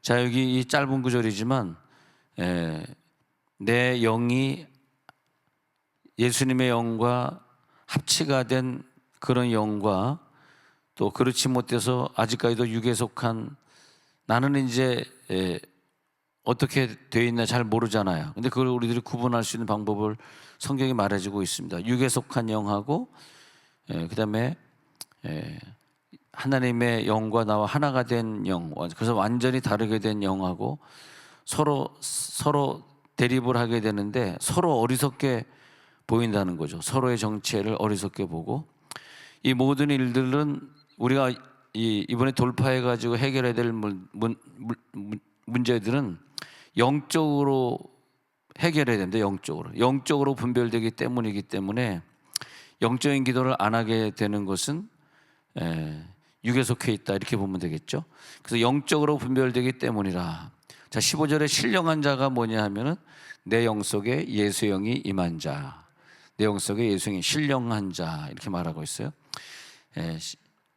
자, 여기 이 짧은 구절이지만 내 영이 예수님의 영과 합치가 된 그런 영과 또 그렇지 못해서 아직까지도 육에 속한 나는 이제 어떻게 되어 있나 잘 모르잖아요. 근데 그걸 우리들이 구분할 수 있는 방법을 성경이 말해주고 있습니다. 육에 속한 영하고 그다음에 하나님의 영과 나와 하나가 된 영, 그래서 완전히 다르게 된 영하고 서로 대립을 하게 되는데 서로 어리석게 보인다는 거죠. 서로의 정체를 어리석게 보고, 이 모든 일들은 우리가 이번에 돌파해 가지고 해결해야 될 문제들은 영적으로 해결해야 됩니다. 영적으로 분별되기 때문이기 때문에 영적인 기도를 안 하게 되는 것은 육에 속해 있다, 이렇게 보면 되겠죠. 그래서 영적으로 분별되기 때문이라. 자, 15절에 신령한 자가 뭐냐 하면은 내 영 속에 예수의 영이 임한 자, 내 영 속에 예수의 영이 신령한 자, 이렇게 말하고 있어요.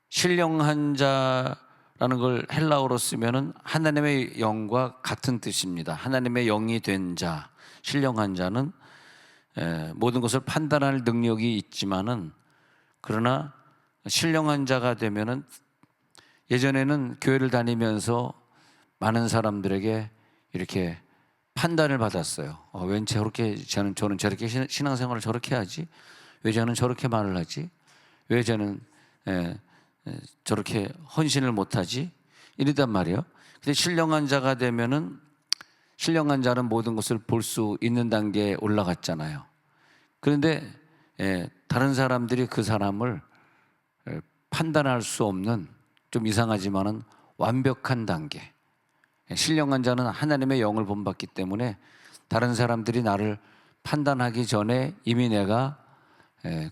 신령한 자라는 걸 헬라어로 쓰면은 하나님의 영과 같은 뜻입니다. 하나님의 영이 된 자, 신령한 자는 모든 것을 판단할 능력이 있지만은, 그러나 신령한 자가 되면은, 예전에는 교회를 다니면서 많은 사람들에게 이렇게 판단을 받았어요. 왠 저렇게 저는 저렇게 신앙생활을 저렇게 하지? 왜 저는 저렇게 말을 하지? 왜 저는 저렇게 헌신을 못하지? 이러단 말이에요. 근데 신령한 자가 되면은, 신령한 자는 모든 것을 볼 수 있는 단계에 올라갔잖아요. 그런데 다른 사람들이 그 사람을 판단할 수 없는, 좀 이상하지만은 완벽한 단계, 신령한 자는 하나님의 영을 본받기 때문에 다른 사람들이 나를 판단하기 전에 이미 내가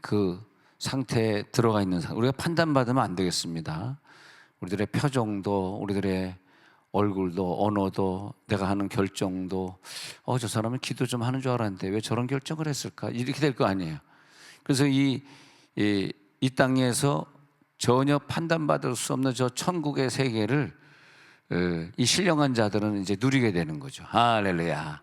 그 상태에 들어가 있는 상태. 우리가 판단받으면 안 되겠습니다. 우리들의 표정도, 우리들의 얼굴도, 언어도, 내가 하는 결정도, 저 사람은 기도 좀 하는 줄 알았는데 왜 저런 결정을 했을까? 이렇게 될 거 아니에요. 그래서 이 땅에서 전혀 판단받을 수 없는 저 천국의 세계를 이 신령한 자들은 이제 누리게 되는 거죠. 할렐루야.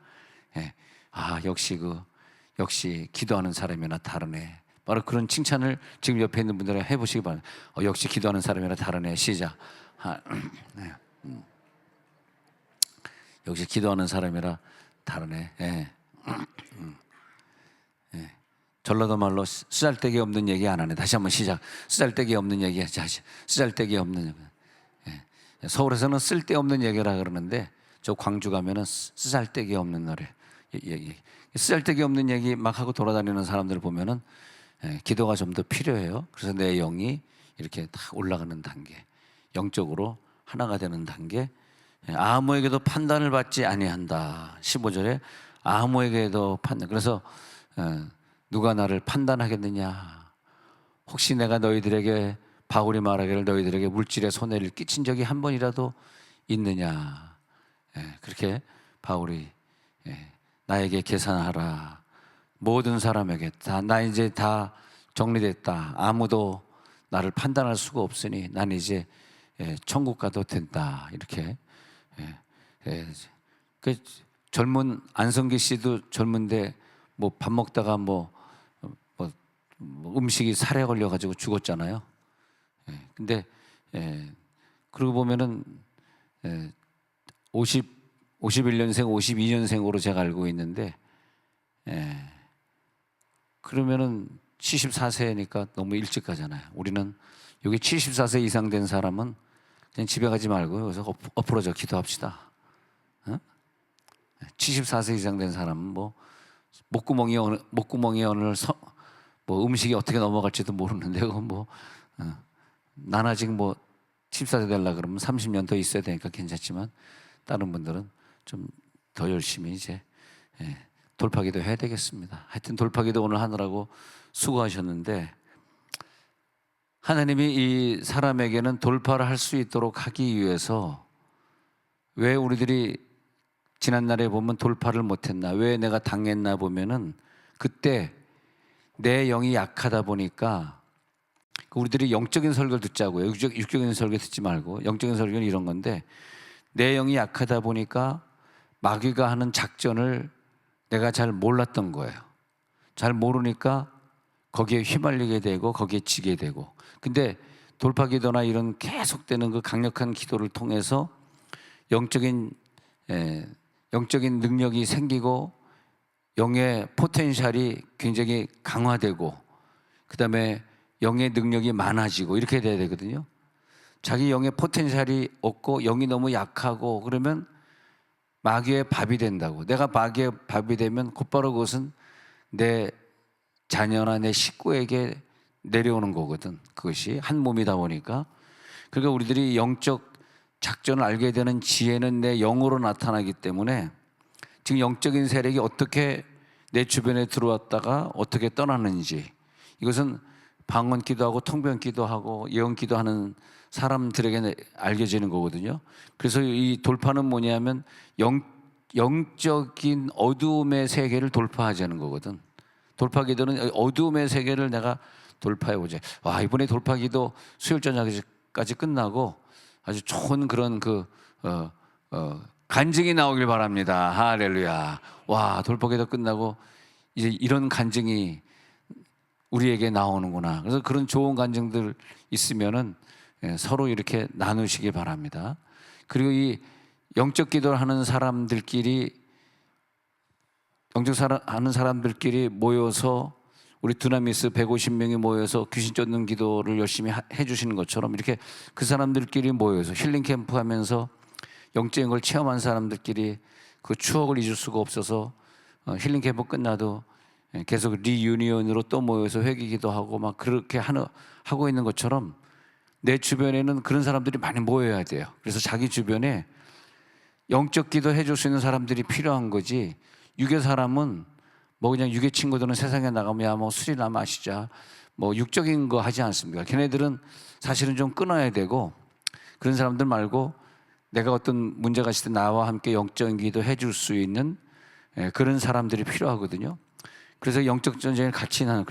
역시 기도하는 사람이나 다르네. 바로 그런 칭찬을 지금 옆에 있는 분들은 해보시기 바랍니다. 역시 기도하는 사람이나 다르네. 시작. 역시 기도하는 사람이라 다르네. 전라도 말로 쓰잘데기 없는 얘기 안 하네. 다시 한번 시작. 쓰잘데기 없는 얘기. 쓰잘데기 없는 얘기. 서울에서는 쓸데없는 얘기라 그러는데, 저 광주 가면은 쓰잘데기 없는 노래 얘기. 쓰잘데기 없는 얘기 막 하고 돌아다니는 사람들 보면은 기도가 좀 더 필요해요. 그래서 내 영이 이렇게 딱 올라가는 단계, 영적으로 하나가 되는 단계. 아무에게도 판단을 받지 아니한다. 15절에 아무에게도 판단. 그래서 누가 나를 판단하겠느냐? 혹시 내가 너희들에게, 바울이 말하기를 너희들에게 물질의 손해를 끼친 적이 한 번이라도 있느냐? 그렇게 바울이 나에게 계산하라. 모든 사람에게 나 이제 다 정리됐다. 아무도 나를 판단할 수가 없으니 난 이제 천국 가도 된다. 이렇게. 그 젊은 안성기 씨도 젊은데 뭐 밥 먹다가 뭐 음식이 살에 걸려 가지고 죽었잖아요. 근데 그러고 보면은 51년생, 52년생으로 제가 알고 있는데, 그러면은 74세니까 너무 일찍 가잖아요. 우리는 여기 74세 이상 된 사람은 그냥 집에 가지 말고 여기서 엎어져 기도합시다. 74세 이상 된 사람은 뭐 목구멍이 어느 뭐 음식이 어떻게 넘어갈지도 모르는데, 난 아직 14세 되려고 그러면 30년 더 있어야 되니까 괜찮지만, 다른 분들은 좀 더 열심히 이제 돌파기도 해야 되겠습니다. 하여튼 돌파기도 오늘 하느라고 수고하셨는데, 하나님이 이 사람에게는 돌파를 할 수 있도록 하기 위해서, 왜 우리들이 지난날에 보면 돌파를 못했나, 왜 내가 당했나 보면은, 그때 내 영이 약하다 보니까, 우리들이 영적인 설교를 듣자고요. 육적인 설교 듣지 말고, 영적인 설교는 이런 건데, 내 영이 약하다 보니까 마귀가 하는 작전을 내가 잘 몰랐던 거예요. 잘 모르니까 거기에 휘말리게 되고 거기에 지게 되고. 근데 돌파 기도나 이런 계속되는 그 강력한 기도를 통해서 영적인 능력이 생기고 영의 포텐셜이 굉장히 강화되고, 그 다음에 영의 능력이 많아지고 이렇게 돼야 되거든요. 자기 영의 포텐셜이 없고 영이 너무 약하고 그러면 마귀의 밥이 된다고. 내가 마귀의 밥이 되면 곧바로 그것은 내 자녀나 내 식구에게 내려오는 거거든. 그것이 한 몸이다 보니까. 그러니까 우리들이 영적 작전을 알게 되는 지혜는 내 영으로 나타나기 때문에 지금 영적인 세력이 어떻게 내 주변에 들어왔다가 어떻게 떠나는지, 이것은 방언 기도하고 통변 기도하고 예언 기도하는 사람들에게 알려지는 거거든요. 그래서 이 돌파는 뭐냐면 영적인 어두움의 세계를 돌파하자는 거거든. 돌파 기도는 어두움의 세계를 내가 돌파해 보자. 와, 이번에 돌파 기도 수요일 저녁까지 끝나고 아주 좋은 그런 간증이 나오길 바랍니다. 할렐루야. 와, 돌파 기도 끝나고 이제 이런 간증이 우리에게 나오는구나. 그래서 그런 좋은 간증들 있으면은 서로 이렇게 나누시기 바랍니다. 그리고 이 영적 기도를 하는 사람들끼리 하는 사람들끼리 모여서 우리 두나미스 150명이 모여서 귀신 쫓는 기도를 열심히 해주시는 것처럼 이렇게 그 사람들끼리 모여서 힐링 캠프 하면서 영적인 걸 체험한 사람들끼리 그 추억을 잊을 수가 없어서 힐링 캠프 끝나도 계속 리유니언으로 또 모여서 회개기도 하고 막 그렇게 하고 있는 것처럼 내 주변에는 그런 사람들이 많이 모여야 돼요. 그래서 자기 주변에 영적 기도 해줄 수 있는 사람들이 필요한 거지. 육의 사람은 뭐 그냥 육의 친구들은 세상에 나가면 야 뭐 술이나 마시자 뭐 육적인 거 하지 않습니까? 걔네들은 사실은 좀 끊어야 되고, 그런 사람들 말고 내가 어떤 문제가 있을 때 나와 함께 영적인 기도 해줄 수 있는 그런 사람들이 필요하거든요. 그래서 영적 전쟁을 같이 하는,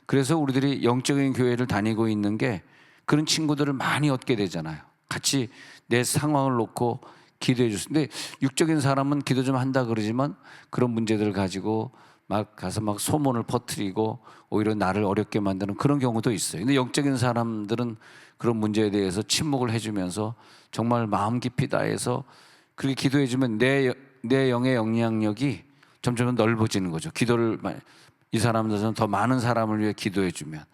그래서 우리들이 영적인 교회를 다니고 있는 게 그런 친구들을 많이 얻게 되잖아요. 같이 내 상황을 놓고 기도해 줄 수. 근데 육적인 사람은 기도 좀 한다 그러지만 그런 문제들을 가지고 막 가서 막 소문을 퍼뜨리고 오히려 나를 어렵게 만드는 그런 경우도 있어요. 근데 영적인 사람들은 그런 문제에 대해서 침묵을 해주면서 정말 마음 깊이 다해서 그렇게 기도해 주면 내 영의 영향력이 점점 넓어지는 거죠. 이 사람들은 더 많은 사람을 위해 기도해 주면.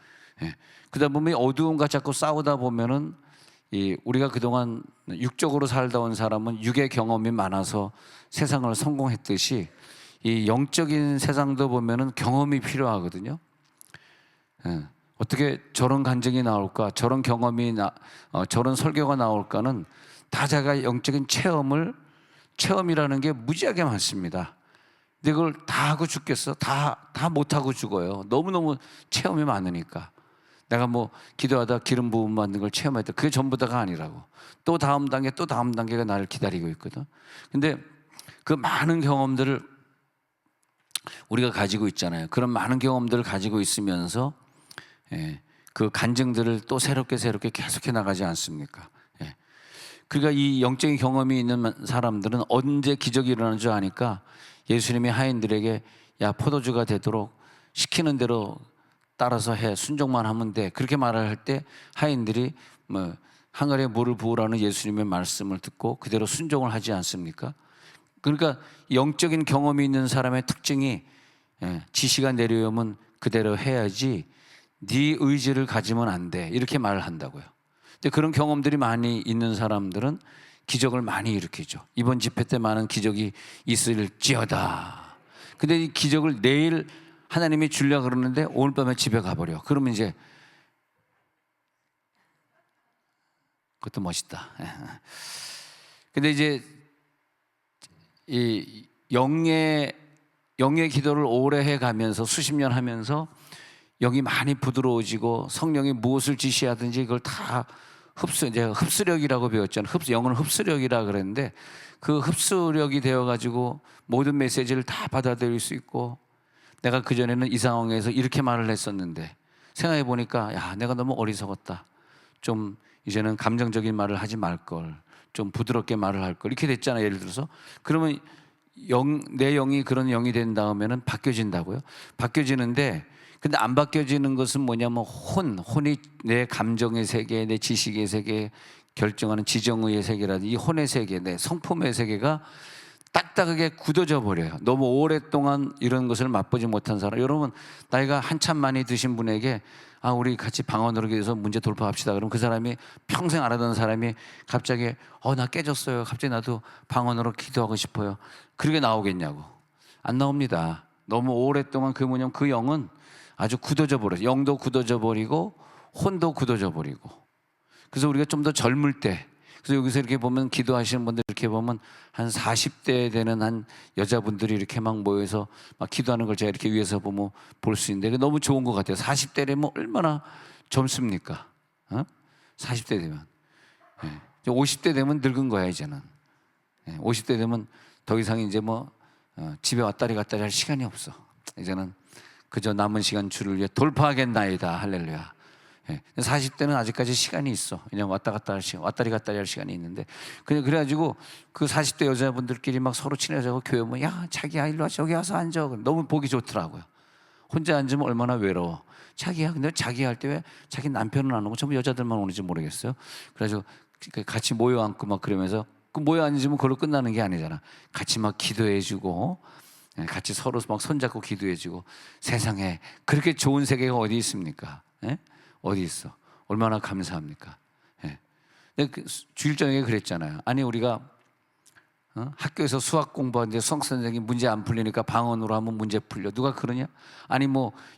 그러다 보면 어두움과 자꾸 싸우다 보면은 우리가 그동안 육적으로 살다 온 사람은 육의 경험이 많아서 세상을 성공했듯이 이 영적인 세상도 보면은 경험이 필요하거든요. 어떻게 저런 간증이 나올까, 저런 경험이 저런 설교가 나올까는 다 제가 영적인 체험이라는 게 무지하게 많습니다. 근데 그걸 다 하고 죽겠어? 다 못하고 죽어요. 너무너무 체험이 많으니까. 내가 뭐 기도하다 기름 부음 받는 걸 체험했다. 그게 전부 다가 아니라고. 또 다음 단계, 또 다음 단계가 나를 기다리고 있거든. 근데 그 많은 경험들을 우리가 가지고 있잖아요. 그런 많은 경험들을 가지고 있으면서 그 간증들을 또 새롭게 계속해 나가지 않습니까? 그러니까 이 영적인 경험이 있는 사람들은 언제 기적이 일어나는 줄 아니까 예수님이 하인들에게 야, 포도주가 되도록 시키는 대로 따라서 해, 순종만 하면 돼, 그렇게 말을 할 때 하인들이 뭐 항아리에 물을 부으라는 예수님의 말씀을 듣고 그대로 순종을 하지 않습니까? 그러니까 영적인 경험이 있는 사람의 특징이 지시가 내려오면 그대로 해야지 네 의지를 가지면 안 돼, 이렇게 말을 한다고요. 근데 그런 경험들이 많이 있는 사람들은 기적을 많이 일으키죠. 이번 집회 때 많은 기적이 있을지어다. 근데 이 기적을 내일 하나님이 주려고 그러는데 오늘 밤에 집에 가버려. 그러면 이제 그것도 멋있다. 근데 이제 이 영의 기도를 오래 해가면서 수십 년 하면서 영이 많이 부드러워지고 성령이 무엇을 지시하든지 그걸 다 제가 흡수력이라고 배웠잖아요. 영어는 흡수력이라 그랬는데 그 흡수력이 되어가지고 모든 메시지를 다 받아들일 수 있고, 내가 그전에는 이 상황에서 이렇게 말을 했었는데 생각해 보니까 야, 내가 너무 어리석었다. 좀 이제는 감정적인 말을 하지 말걸. 좀 부드럽게 말을 할 걸 이렇게 됐잖아요. 예를 들어서 그러면 내 영이 그런 영이 된 다음에는 바뀌어진다고요? 바뀌어지는데 근데 안 바뀌어지는 것은 뭐냐면 혼이 내 감정의 세계, 내 지식의 세계 결정하는 지정의의 세계라든지 이 혼의 세계, 내 성품의 세계가 딱딱하게 굳어져 버려요. 너무 오랫동안 이런 것을 맛보지 못한 사람. 여러분 나이가 한참 많이 드신 분에게 우리 같이 방언으로 기도해서 문제 돌파합시다. 그럼 그 사람이 평생 알아던 사람이 갑자기 나 깨졌어요. 갑자기 나도 방언으로 기도하고 싶어요. 그렇게 나오겠냐고. 안 나옵니다. 너무 오랫동안 그 영은 아주 굳어져 버려요. 영도 굳어져 버리고 혼도 굳어져 버리고. 그래서 우리가 좀 더 젊을 때, 그래서 여기서 이렇게 보면 기도하시는 분들 이렇게 보면 한 40대 되는 한 여자분들이 이렇게 막 모여서 막 기도하는 걸 제가 이렇게 위에서 보면 볼 수 있는데 너무 좋은 것 같아요. 40대라면 얼마나 젊습니까? 40대 되면. 50대 되면 늙은 거야 이제는. 50대 되면 더 이상 이제 집에 왔다리 갔다리 할 시간이 없어. 이제는 그저 남은 시간 주를 위해 돌파하겠나이다. 할렐루야. 40대는 아직까지 시간이 있어. 그냥 왔다리 갔다리 할 시간이 있는데 그래가지고 그 40대 여자분들끼리 막 서로 친해져서 교회 오면 야 자기야 일로 와 저기 와서 앉아. 너무 보기 좋더라고요. 혼자 앉으면 얼마나 외로워. 자기야 근데 자기 할 때 왜 자기 남편은 안 오고 전부 여자들만 오는지 모르겠어요. 그래가지고 같이 모여 앉고 막 그러면서 그 모여 앉으면 그걸로 끝나는 게 아니잖아. 같이 막 기도해주고 같이 서로 막 손잡고 기도해주고. 세상에 그렇게 좋은 세계가 어디 있습니까? 어디 있어? 얼마나 감사합니까? 근데 주일 저녁에 그랬잖아요. 아니 우리가 학교에서 수학 공부하는데 수학 선생님이 문제 안 풀리니까 방언으로 하면 문제 풀려. 누가 그러냐? 아니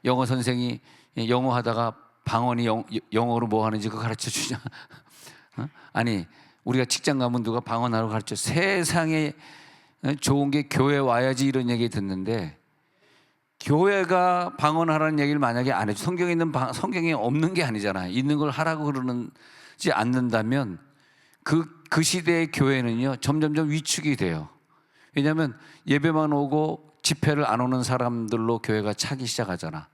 영어 선생이 영어 하다가 방언이 영어로 뭐 하는지 그거 가르쳐 주냐? 아니 우리가 직장 가면 누가 방언하러 가르쳐. 세상에 좋은 게 교회 와야지 이런 얘기 듣는데 교회가 방언하라는 얘기를 만약에 안 해줘. 성경에 없는 게 아니잖아요. 있는 걸 하라고 그러지 않는다면 그 시대의 교회는요 점점점 위축이 돼요. 왜냐하면 예배만 오고 집회를 안 오는 사람들로 교회가 차기 시작하잖아.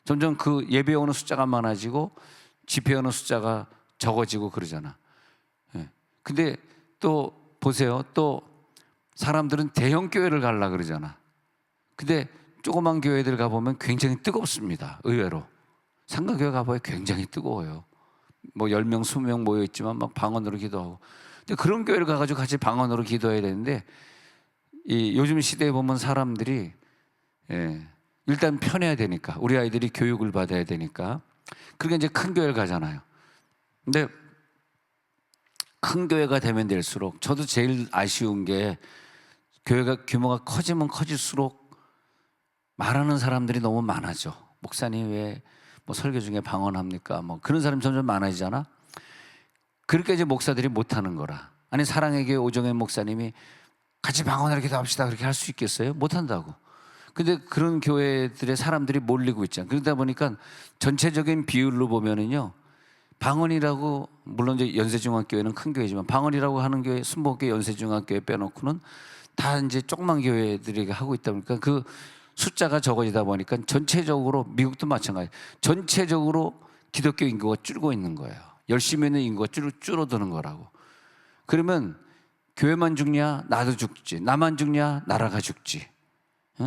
점점 그 예배 오는 숫자가 많아지고 집회 오는 숫자가 적어지고 그러잖아. 근데 또 보세요. 또 사람들은 대형 교회를 가려고 그러잖아. 근데 조그만 교회들 가보면 굉장히 뜨겁습니다. 의외로 상가교회 가보면 굉장히 뜨거워요. 10명, 20명 모여있지만 막 방언으로 기도하고. 근데 그런 교회를 가가지고 같이 방언으로 기도해야 되는데 요즘 시대에 보면 사람들이 일단 편해야 되니까 우리 아이들이 교육을 받아야 되니까 그러니까 이제 큰 교회를 가잖아요. 근데 큰 교회가 되면 될수록 저도 제일 아쉬운 게 교회가 규모가 커지면 커질수록 말하는 사람들이 너무 많아져. 목사님 왜 설교 중에 방언합니까? 그런 사람이 점점 많아지잖아. 그러니까 이제 목사들이 못하는 거라. 아니 사랑의 교회 오정현 목사님이 같이 방언하러 기도합시다 그렇게 할 수 있겠어요? 못한다고. 근데 그런 교회들의 사람들이 몰리고 있잖아. 그러다 보니까 전체적인 비율로 보면은요 방언이라고 물론 이제 연세중앙교회는 큰 교회지만 방언이라고 하는 교회 순복교회 연세중앙교회 빼놓고는 다 이제 조그만 교회들이 하고 있다 보니까 그 숫자가 적어지다 보니까 전체적으로 미국도 마찬가지. 전체적으로 기독교 인구가 줄고 있는 거예요. 열심히 있는 인구가 줄어드는 거라고. 그러면 교회만 죽냐? 나도 죽지. 나만 죽냐? 나라가 죽지.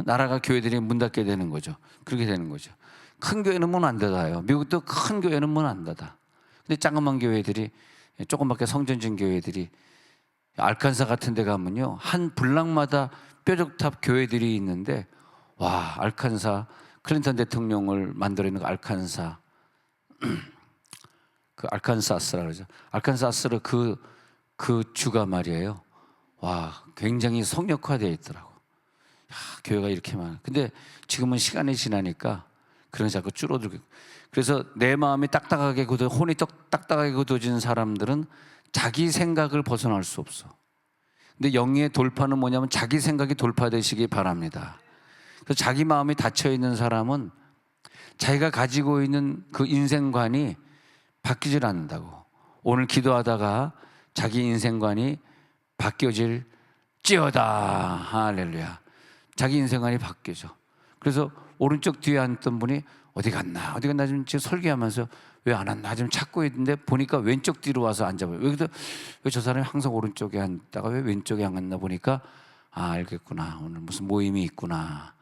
나라가 교회들이 문 닫게 되는 거죠. 그렇게 되는 거죠. 큰 교회는 문 안 닫아요. 미국도 큰 교회는 문 안 닫아. 근데 작은 교회들이 조금밖에 성전진 교회들이 알칸사 같은 데 가면요 한 블락마다 뾰족탑 교회들이 있는데 와 알칸사 클린턴 대통령을 만들어내는 알칸사 그 알칸사스라 그러죠. 알칸사스를 그 주가 말이에요. 와 굉장히 성역화되어 있더라고. 교회가 이렇게 많아. 근데 지금은 시간이 지나니까 그런 자꾸 줄어들고. 그래서 내 마음이 혼이 딱딱하게 굳어진 사람들은 자기 생각을 벗어날 수 없어. 근데 영의 돌파는 뭐냐면 자기 생각이 돌파되시기 바랍니다. 그래서 자기 마음이 닫혀 있는 사람은 자기가 가지고 있는 그 인생관이 바뀌질 않는다고. 오늘 기도하다가 자기 인생관이 바뀌어질지어다. 할렐루야. 자기 인생관이 바뀌어져. 그래서 오른쪽 뒤에 앉던 분이 어디 갔나 지금 설교하면서 왜 안 왔나 지금 찾고 있는데 보니까 왼쪽 뒤로 와서 앉아봐요. 왜 저 사람이 항상 오른쪽에 앉다가 왜 왼쪽에 앉았나 보니까 알겠구나, 오늘 무슨 모임이 있구나.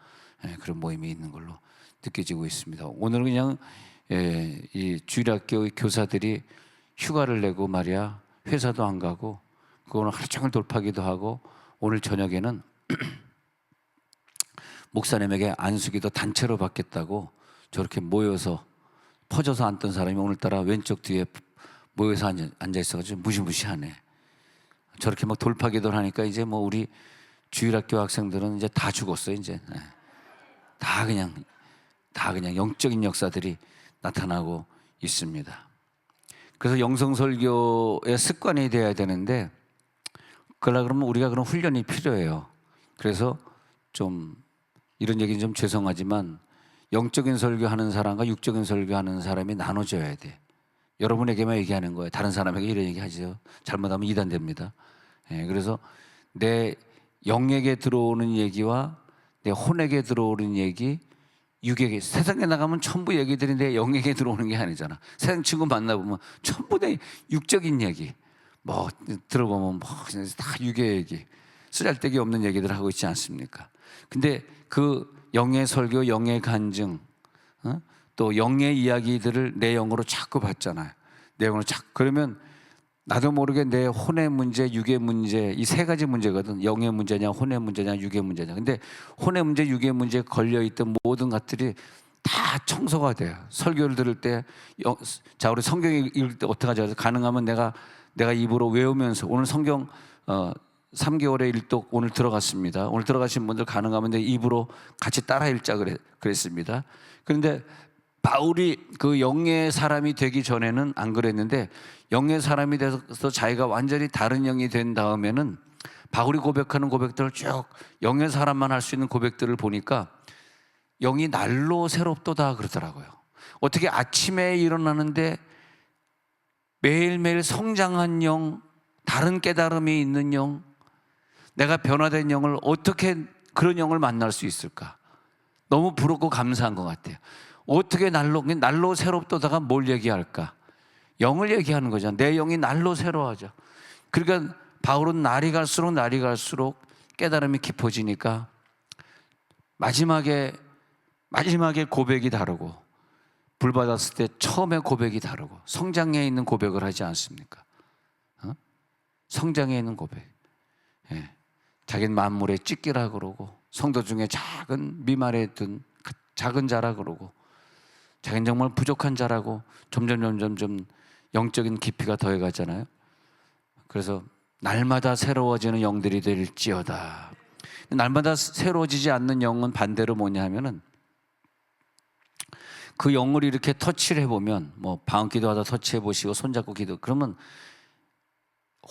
그런 모임이 있는 걸로 느껴지고 있습니다. 오늘은 그냥 이 주일학교 교사들이 휴가를 내고 말이야, 회사도 안 가고 그거는 하루 종일 돌파기도 하고, 오늘 저녁에는 목사님에게 안수기도 단체로 받겠다고 저렇게 모여서 퍼져서 앉던 사람이 오늘따라 왼쪽 뒤에 모여서 앉아 있어가지고 무시무시하네. 저렇게 막 돌파기도를 하니까 이제 뭐 우리 주일학교 학생들은 이제 다 죽었어요. 이제 다 그냥 영적인 역사들이 나타나고 있습니다. 그래서 영성설교의 습관이 되어야 되는데, 그러면 우리가 그런 훈련이 필요해요. 그래서 좀 이런 얘기는 좀 죄송하지만 영적인 설교하는 사람과 육적인 설교하는 사람이 나눠져야 돼. 여러분에게만 얘기하는 거예요. 다른 사람에게 이런 얘기 하죠. 잘못하면 이단됩니다. 그래서 내 영에게 들어오는 얘기와 내 혼에게 들어오는 얘기, 육에게, 세상에 나가면 전부 얘기들이 내 영에게 들어오는 게 아니잖아. 세상 친구 만나보면 전부 내 육적인 얘기, 뭐 들어보면 뭐 다 육의 얘기, 쓰잘데기 없는 얘기들 하고 있지 않습니까? 근데 그 영의 설교, 영의 간증, 또 영의 이야기들을 내 영으로 자꾸 받잖아요. 내 영으로 자꾸. 그러면 나도 모르게 내 혼의 문제, 육의 문제, 이 세 가지 문제거든. 영의 문제냐, 혼의 문제냐, 육의 문제냐. 근데 혼의 문제, 육의 문제에 걸려있던 모든 것들이 다 청소가 돼요. 설교를 들을 때, 자, 우리 성경 읽을 때 어떻게 하죠? 가능하면 내가 입으로 외우면서, 오늘 성경 3개월의 일독 오늘 들어갔습니다. 오늘 들어가신 분들 가능하면 내 입으로 같이 따라 읽자 그랬습니다. 그런데 바울이 그 영의 사람이 되기 전에는 안 그랬는데, 영의 사람이 돼서 자기가 완전히 다른 영이 된 다음에는 바울이 고백하는 고백들을 쭉 영의 사람만 할 수 있는 고백들을 보니까 영이 날로 새롭도다 그러더라고요. 어떻게 아침에 일어나는데 매일매일 성장한 영, 다른 깨달음이 있는 영, 내가 변화된 영을 어떻게, 그런 영을 만날 수 있을까? 너무 부럽고 감사한 것 같아요. 어떻게 날로 새롭도다가 뭘 얘기할까? 영을 얘기하는 거죠. 내 영이 날로 새로워져. 그러니까 바울은 날이 갈수록 깨달음이 깊어지니까 마지막에 고백이 다르고, 불 받았을 때 처음에 고백이 다르고, 성장에 있는 고백을 하지 않습니까? 성장에 있는 고백. 자기는 만물의 찢기라 그러고, 성도 중에 작은 미말에 든 작은 자라 그러고, 자기는 정말 부족한 자라고, 점점 영적인 깊이가 더해가잖아요. 그래서 날마다 새로워지는 영들이 될지어다. 날마다 새로워지지 않는 영은 반대로 뭐냐 하면은, 그 영을 이렇게 터치를 해보면, 뭐 방언 기도하다 터치해 보시고 손잡고 기도, 그러면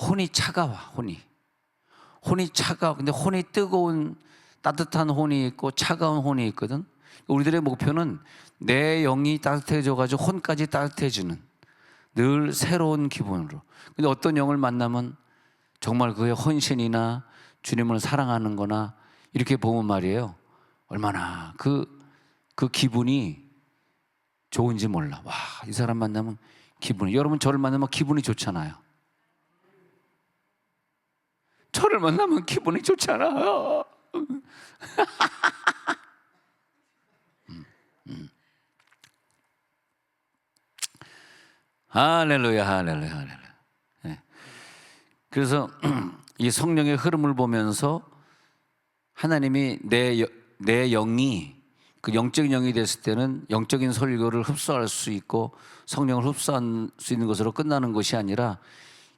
혼이 차가워. 혼이 차가워. 근데 혼이 뜨거운 따뜻한 혼이 있고 차가운 혼이 있거든. 우리들의 목표는 내 영이 따뜻해져가지고 혼까지 따뜻해지는, 늘 새로운 기분으로. 근데 어떤 영을 만나면 정말 그의 헌신이나 주님을 사랑하는 거나 이렇게 보면 말이에요, 얼마나 그 기분이 좋은지 몰라. 와, 이 사람 만나면 기분이, 여러분 저를 만나면 기분이 좋잖아요. 저를 만나면 기분이 좋잖아요. 할렐루야. 네. 그래서 이 성령의 흐름을 보면서 하나님이 내 영이, 그 영적인 영이 됐을 때는 영적인 설교를 흡수할 수 있고 성령을 흡수할 수 있는 것으로 끝나는 것이 아니라,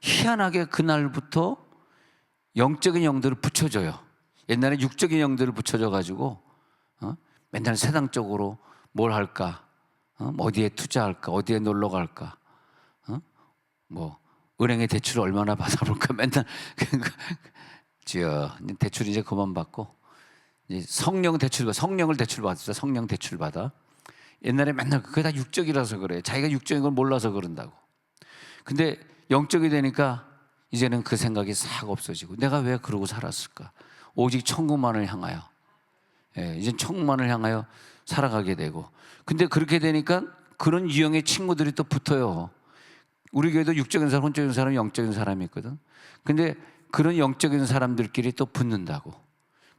희한하게 그날부터 영적인 영들을 붙여줘요. 옛날에 육적인 영들을 붙여줘가지고 맨날 세상적으로 뭘 할까, 어디에 투자할까, 어디에 놀러 갈까, 뭐 은행에 대출을 얼마나 받아볼까, 맨날 주여 대출 이제 그만 받고 성령을 대출 받았어요. 성령 대출 받아. 옛날에 맨날 그게 다 육적이라서 그래. 자기가 육적인 걸 몰라서 그런다고. 근데 영적이 되니까 이제는 그 생각이 싹 없어지고, 내가 왜 그러고 살았을까? 오직 천국만을 향하여. 이제 천국만을 향하여 살아가게 되고. 근데 그렇게 되니까 그런 유형의 친구들이 또 붙어요. 우리 교회도 육적인 사람, 혼적인 사람, 영적인 사람이 있거든. 근데 그런 영적인 사람들끼리 또 붙는다고.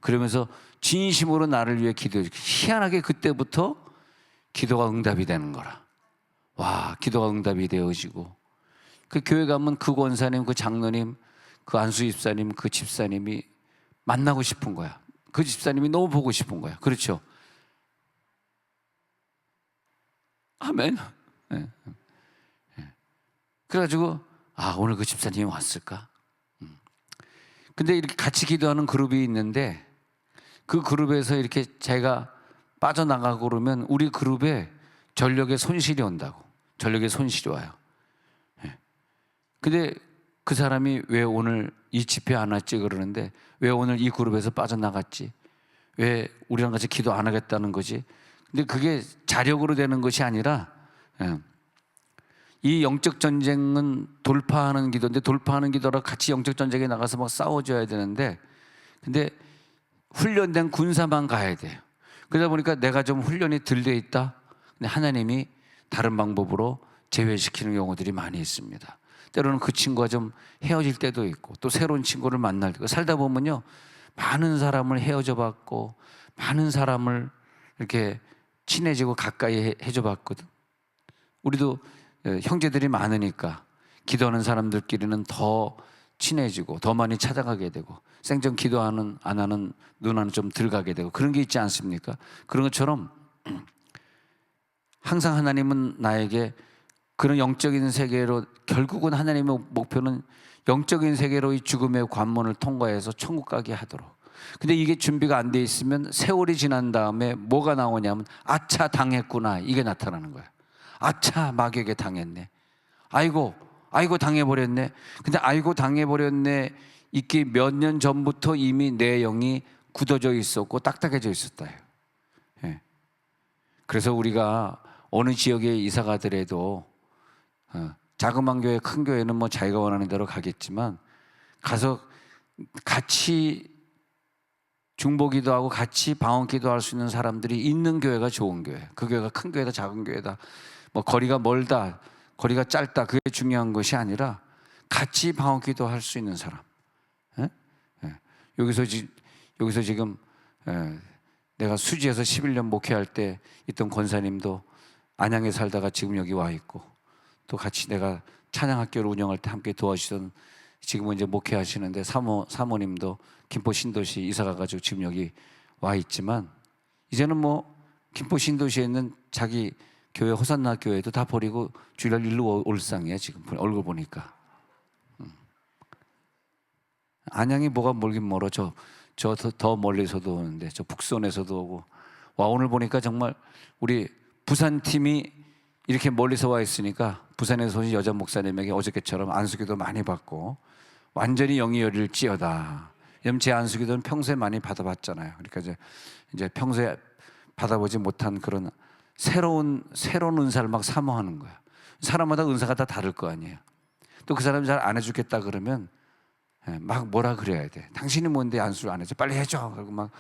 그러면서 진심으로 나를 위해 기도해. 희한하게 그때부터 기도가 응답이 되는 거라. 와, 기도가 응답이 되어지고. 그 교회 가면 그 권사님, 그 장로님, 그 안수 집사님, 그 집사님이 만나고 싶은 거야. 그 집사님이 너무 보고 싶은 거야. 그렇죠? 아멘. 네. 그래가지고 오늘 그 집사님이 왔을까? 근데 이렇게 같이 기도하는 그룹이 있는데 그 그룹에서 이렇게 제가 빠져나가고 그러면 우리 그룹에 전력에 손실이 온다고. 전력에 손실이 와요. 근데 그 사람이 왜 오늘 이 집회 안 왔지 그러는데 왜 오늘 이 그룹에서 빠져나갔지? 왜 우리랑 같이 기도 안 하겠다는 거지? 근데 그게 자력으로 되는 것이 아니라 이 영적 전쟁은 돌파하는 기도인데 돌파하는 기도라 같이 영적 전쟁에 나가서 막 싸워줘야 되는데 근데 훈련된 군사만 가야 돼요. 그러다 보니까 내가 좀 훈련이 덜 돼 있다. 근데 하나님이 다른 방법으로 제외시키는 경우들이 많이 있습니다. 때로는 그 친구가 좀 헤어질 때도 있고 또 새로운 친구를 만날 때고 살다 보면요 많은 사람을 헤어져 봤고 많은 사람을 이렇게 친해지고 가까이 해줘 봤거든. 우리도 형제들이 많으니까 기도하는 사람들끼리는 더 친해지고 더 많이 찾아가게 되고 생전 기도하는 안 하는 누나는 좀 덜 가게 되고 그런 게 있지 않습니까? 그런 것처럼 항상 하나님은 나에게 그런 영적인 세계로 결국은 하나님의 목표는 영적인 세계로의 죽음의 관문을 통과해서 천국 가게 하도록. 근데 이게 준비가 안 돼 있으면 세월이 지난 다음에 뭐가 나오냐면 아차 당했구나 이게 나타나는 거야. 아차 마귀에게 당했네. 아이고 당해버렸네. 근데 아이고 당해버렸네 이게 몇 년 전부터 이미 내 영이 굳어져 있었고 딱딱해져 있었다. 예. 그래서 우리가 어느 지역에 이사 가더라도 자그마한 교회, 큰 교회는 뭐 자기가 원하는 대로 가겠지만 가서 같이 중보기도 하고 같이 방언기도 할 수 있는 사람들이 있는 교회가 좋은 교회. 그 교회가 큰 교회다 작은 교회다 뭐 거리가 멀다 거리가 짧다 그게 중요한 것이 아니라 같이 방언기도 할 수 있는 사람. 예? 예. 여기서 지금 내가 수지에서 11년 목회할 때 있던 권사님도 안양에 살다가 지금 여기 와 있고 또 같이 내가 찬양학교를 운영할 때 함께 도와주시던 지금은 이제 목회하시는데 사모님도 김포 신도시 이사 가가지고 지금 여기 와 있지만 이제는 뭐 김포 신도시에 있는 자기 교회 호산나 교회도 다 버리고 주일날 일로 올 상이야 지금 얼굴 보니까. 안양이 뭐가 멀긴 멀어. 저 더 멀리서도 오는데 저 북선에서도 오고 와 오늘 보니까 정말 우리 부산 팀이 이렇게 멀리서 와 있으니까 부산에서 오신 여자 목사님에게 어저께처럼 안수기도 많이 받고 완전히 영이 열릴지어다. 왜냐면 제 안수기도는 평소에 많이 받아봤잖아요. 그러니까 이제 평소에 받아보지 못한 그런 새로운 은사를 막 사모하는 거야. 사람마다 은사가 다 다를 거 아니에요. 또 그 사람이 잘 안 해주겠다 그러면 막 뭐라 그래야 돼. 당신이 뭔데 안수를 안 해줘? 빨리 해줘. 그리고 막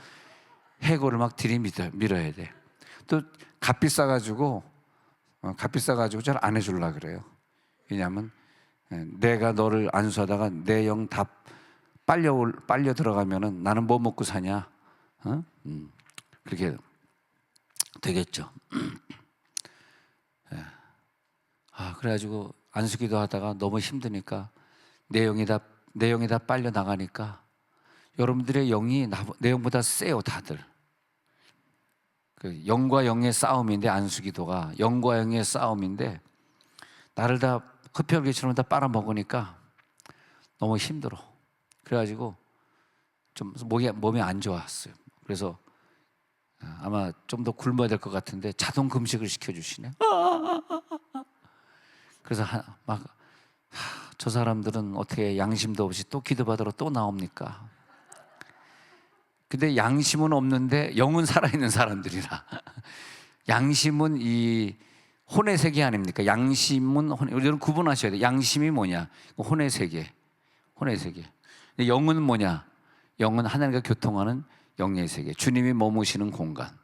해고를 막 들이밀어야 돼. 또 값비 싸가지고 잘 안 해주려 그래요. 왜냐하면 내가 너를 안수하다가 내 영 다 빨려 들어가면은 나는 뭐 먹고 사냐? 그렇게 되겠죠. 그래가지고 안수기도 하다가 너무 힘드니까 내 영이 다 빨려 나가니까 여러분들의 영이 내 영보다 세요 다들. 그 영과 영의 싸움인데 안수기도가 영과 영의 싸움인데 나를 다 흡혈귀처럼 다 빨아먹으니까 너무 힘들어. 그래가지고 좀 몸이 안 좋았어요. 그래서 아마 좀 더 굶어야 될 것 같은데 자동 금식을 시켜주시네. 그래서 저 사람들은 어떻게 양심도 없이 또 기도받으러 또 나옵니까? 근데 양심은 없는데 영은 살아있는 사람들이라. 양심은 이 혼의 세계 아닙니까? 양심은 여러분 구분하셔야 돼요. 양심이 뭐냐? 혼의 세계. 근데 영은 뭐냐? 영은 하나님과 교통하는 영의 세계. 주님이 머무시는 공간.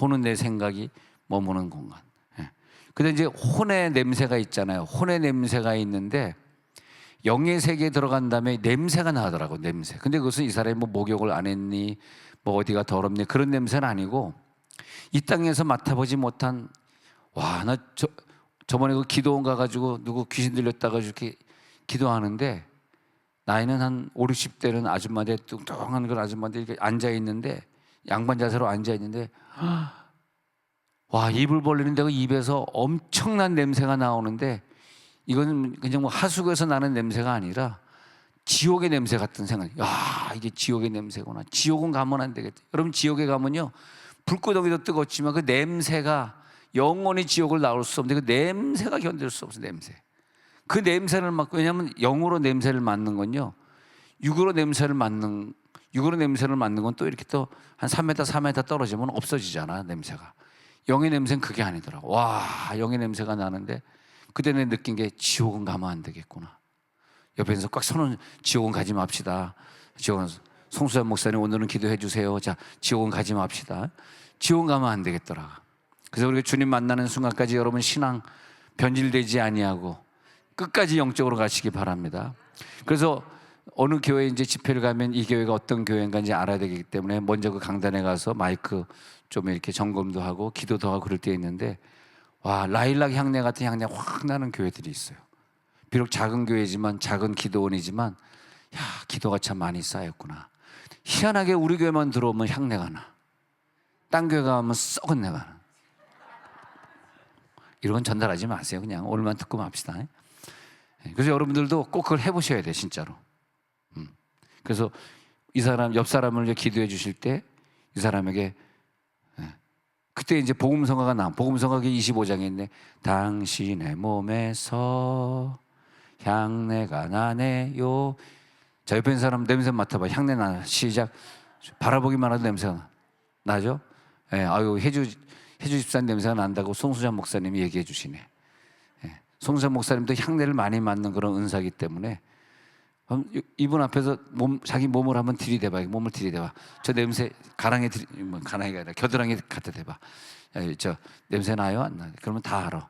혼은 내 생각이 머무는 공간. 예. 근데 이제 혼의 냄새가 있잖아요. 혼의 냄새가 있는데 영의 세계에 들어간 다음에 냄새가 나더라고, 냄새. 근데 그것은 이 사람이 뭐 목욕을 안 했니, 뭐 어디가 더럽니, 그런 냄새는 아니고 이 땅에서 맡아보지 못한, 와, 나 저번에 그 기도원 가가지고 누구 귀신 들렸다가 이렇게 기도하는데 나이는 한 5, 60대는 아줌마들, 뚱뚱한 그런 아줌마들 이렇게 앉아있는데, 양반 자세로 앉아있는데, 와, 입을 벌리는데 그 입에서 엄청난 냄새가 나오는데, 이거는 그냥 뭐 하수구에서 나는 냄새가 아니라 지옥의 냄새 같은 생각. 야, 이게 지옥의 냄새구나. 지옥은 가면 안 되겠다. 여러분, 지옥에 가면요, 불구덩이도 뜨겁지만 그 냄새가 영원히 지옥을 나올 수 없는데 그 냄새가 견딜 수 없어, 냄새. 그 냄새를 맡고, 왜냐하면 영으로 냄새를 맡는 건요, 육으로 냄새를 맡는 건 또 이렇게 또 한 3m, 4m 떨어지면 없어지잖아, 냄새가. 영의 냄새는 그게 아니더라고. 와, 영의 냄새가 나는데 그때 내 느낀 게 지옥은 가면 안 되겠구나. 옆에서 꽉 손은 지옥은 가지 맙시다. 지옥은 송수환 목사님 오늘은 기도해 주세요. 자, 지옥은 가지 맙시다. 지옥은 가면 안 되겠더라. 그래서 우리가 주님 만나는 순간까지 여러분 신앙 변질되지 아니하고 끝까지 영적으로 가시기 바랍니다. 그래서 어느 교회 이제 집회를 가면 이 교회가 어떤 교회인가 이제 알아야 되기 때문에 먼저 그 강단에 가서 마이크 좀 이렇게 점검도 하고 기도도 하고 그럴 때 있는데, 와, 라일락 향내 같은 향내 확 나는 교회들이 있어요. 비록 작은 교회지만, 작은 기도원이지만, 야, 기도가 참 많이 쌓였구나. 희한하게 우리 교회만 들어오면 향내가 나. 딴 교회 가면 썩은 내가 나. 이런 건 전달하지 마세요. 그냥 오늘만 듣고 맙시다. 그래서 여러분들도 꼭 그걸 해보셔야 돼, 진짜로. 그래서 이 사람, 옆 사람을 기도해 주실 때 이 사람에게, 그때 이제 복음성가가 나와. 복음성가기 25장에 있네. 당신의 몸에서 향내가 나네요. 자, 옆에 있는 사람 냄새 맡아봐. 향내 나. 시작. 바라보기만 해도 냄새가 나죠? 예, 아유, 해주 집사님 냄새가 난다고 송수찬 목사님이 얘기해 주시네. 예, 송수찬 목사님도 향내를 많이 맡는 그런 은사기 때문에 이분 앞에서 자기 몸을 한번 들이대봐. 몸을 들이대봐. 저 냄새 가랑이가 아니라 겨드랑이 갖다 대봐. 저 냄새 나요? 안 나요? 그러면 다 알아.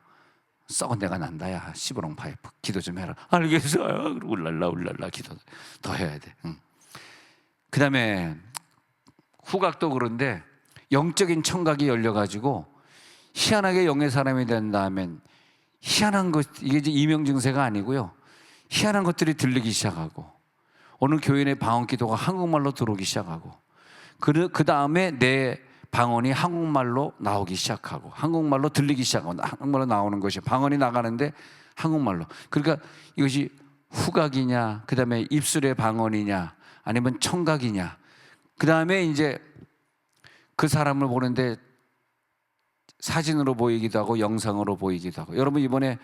썩은 데가 난다. 야, 시부롱 파이프. 기도 좀 해라. 알겠어요. 울랄라 기도 더 해야 돼. 그 다음에 후각도 그런데 영적인 청각이 열려가지고 희한하게 영의 사람이 된다면 희한한 것, 이게 이제 이명 증세가 아니고요, 희한한 것들이 들리기 시작하고 어느 교인의 방언 기도가 한국말로 들어오기 시작하고 그 다음에 내 방언이 한국말로 나오기 시작하고 한국말로 들리기 시작하고 한국말로 나오는 것이 방언이 나가는데 한국말로. 그러니까 이것이 후각이냐, 그 다음에 입술의 방언이냐, 아니면 청각이냐. 그 다음에 이제 그 사람을 보는데 사진으로 보이기도 하고 영상으로 보이기도 하고. 여러분, 이번에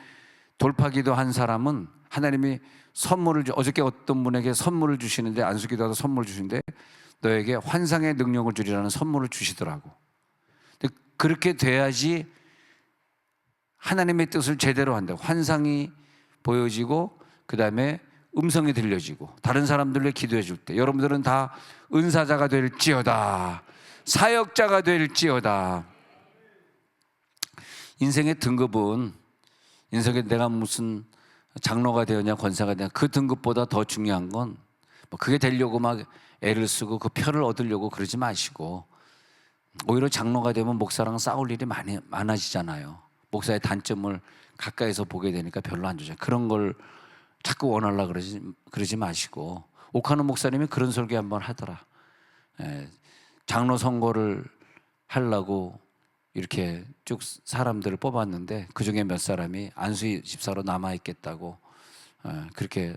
돌파기도 한 사람은 하나님이 선물을 어저께 어떤 분에게 선물을 주시는데, 안수기도 하다 선물을 주시는데 너에게 환상의 능력을 주리라는 선물을 주시더라고. 근데 그렇게 돼야지 하나님의 뜻을 제대로 한다. 환상이 보여지고 그 다음에 음성이 들려지고 다른 사람들을 기도해 줄 때 여러분들은 다 은사자가 될지어다, 사역자가 될지어다. 인생의 등급은, 인생에 내가 무슨 장로가 되었냐 권사가 되었냐 그 등급보다 더 중요한 건 뭐 그게 되려고 막 애를 쓰고 그 표를 얻으려고 그러지 마시고, 오히려 장로가 되면 목사랑 싸울 일이 많아지잖아요. 목사의 단점을 가까이서 보게 되니까 별로 안 좋죠. 그런 걸 자꾸 원하려고 그러지 마시고. 옥하는 목사님이 그런 설교 한번 하더라. 장로 선거를 하려고 이렇게 쭉 사람들을 뽑았는데 그 중에 몇 사람이 안수 집사로 남아있겠다고 그렇게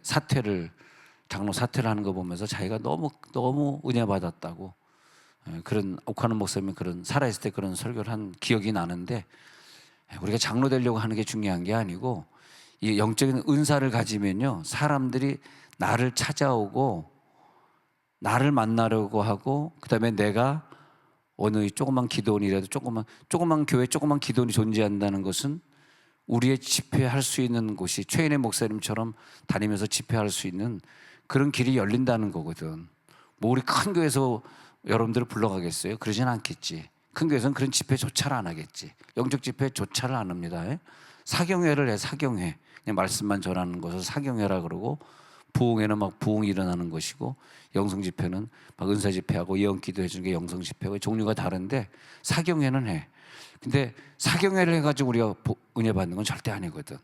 장로 사퇴를 하는 거 보면서 자기가 너무 은혜 받았다고, 그런 옥하는 목사님이 그런 살아있을 때 그런 설교를 한 기억이 나는데, 우리가 장로 되려고 하는 게 중요한 게 아니고 이 영적인 은사를 가지면요, 사람들이 나를 찾아오고 나를 만나려고 하고, 그 다음에 내가 어느 조그만 기도원이라도 조그만 교회 조그만 기도원이 존재한다는 것은 우리의 집회할 수 있는 곳이 최인의 목사님처럼 다니면서 집회할 수 있는 그런 길이 열린다는 거거든. 뭐 우리 큰 교회에서 여러분들을 불러가겠어요? 그러진 않겠지. 큰 교회에서는 그런 집회조차를 안 하겠지. 영적 집회조차를 안 합니다. 사경회를 해. 사경회. 그냥 말씀만 전하는 것을 사경회라 그러고, 부흥회는 막 부흥이 일어나는 것이고, 영성 집회는 막 은사 집회하고 예언 기도해 주는 게 영성 집회고, 종류가 다른데 사경회는 해. 근데 사경회를 해가지고 우리가 은혜 받는 건 절대 아니거든.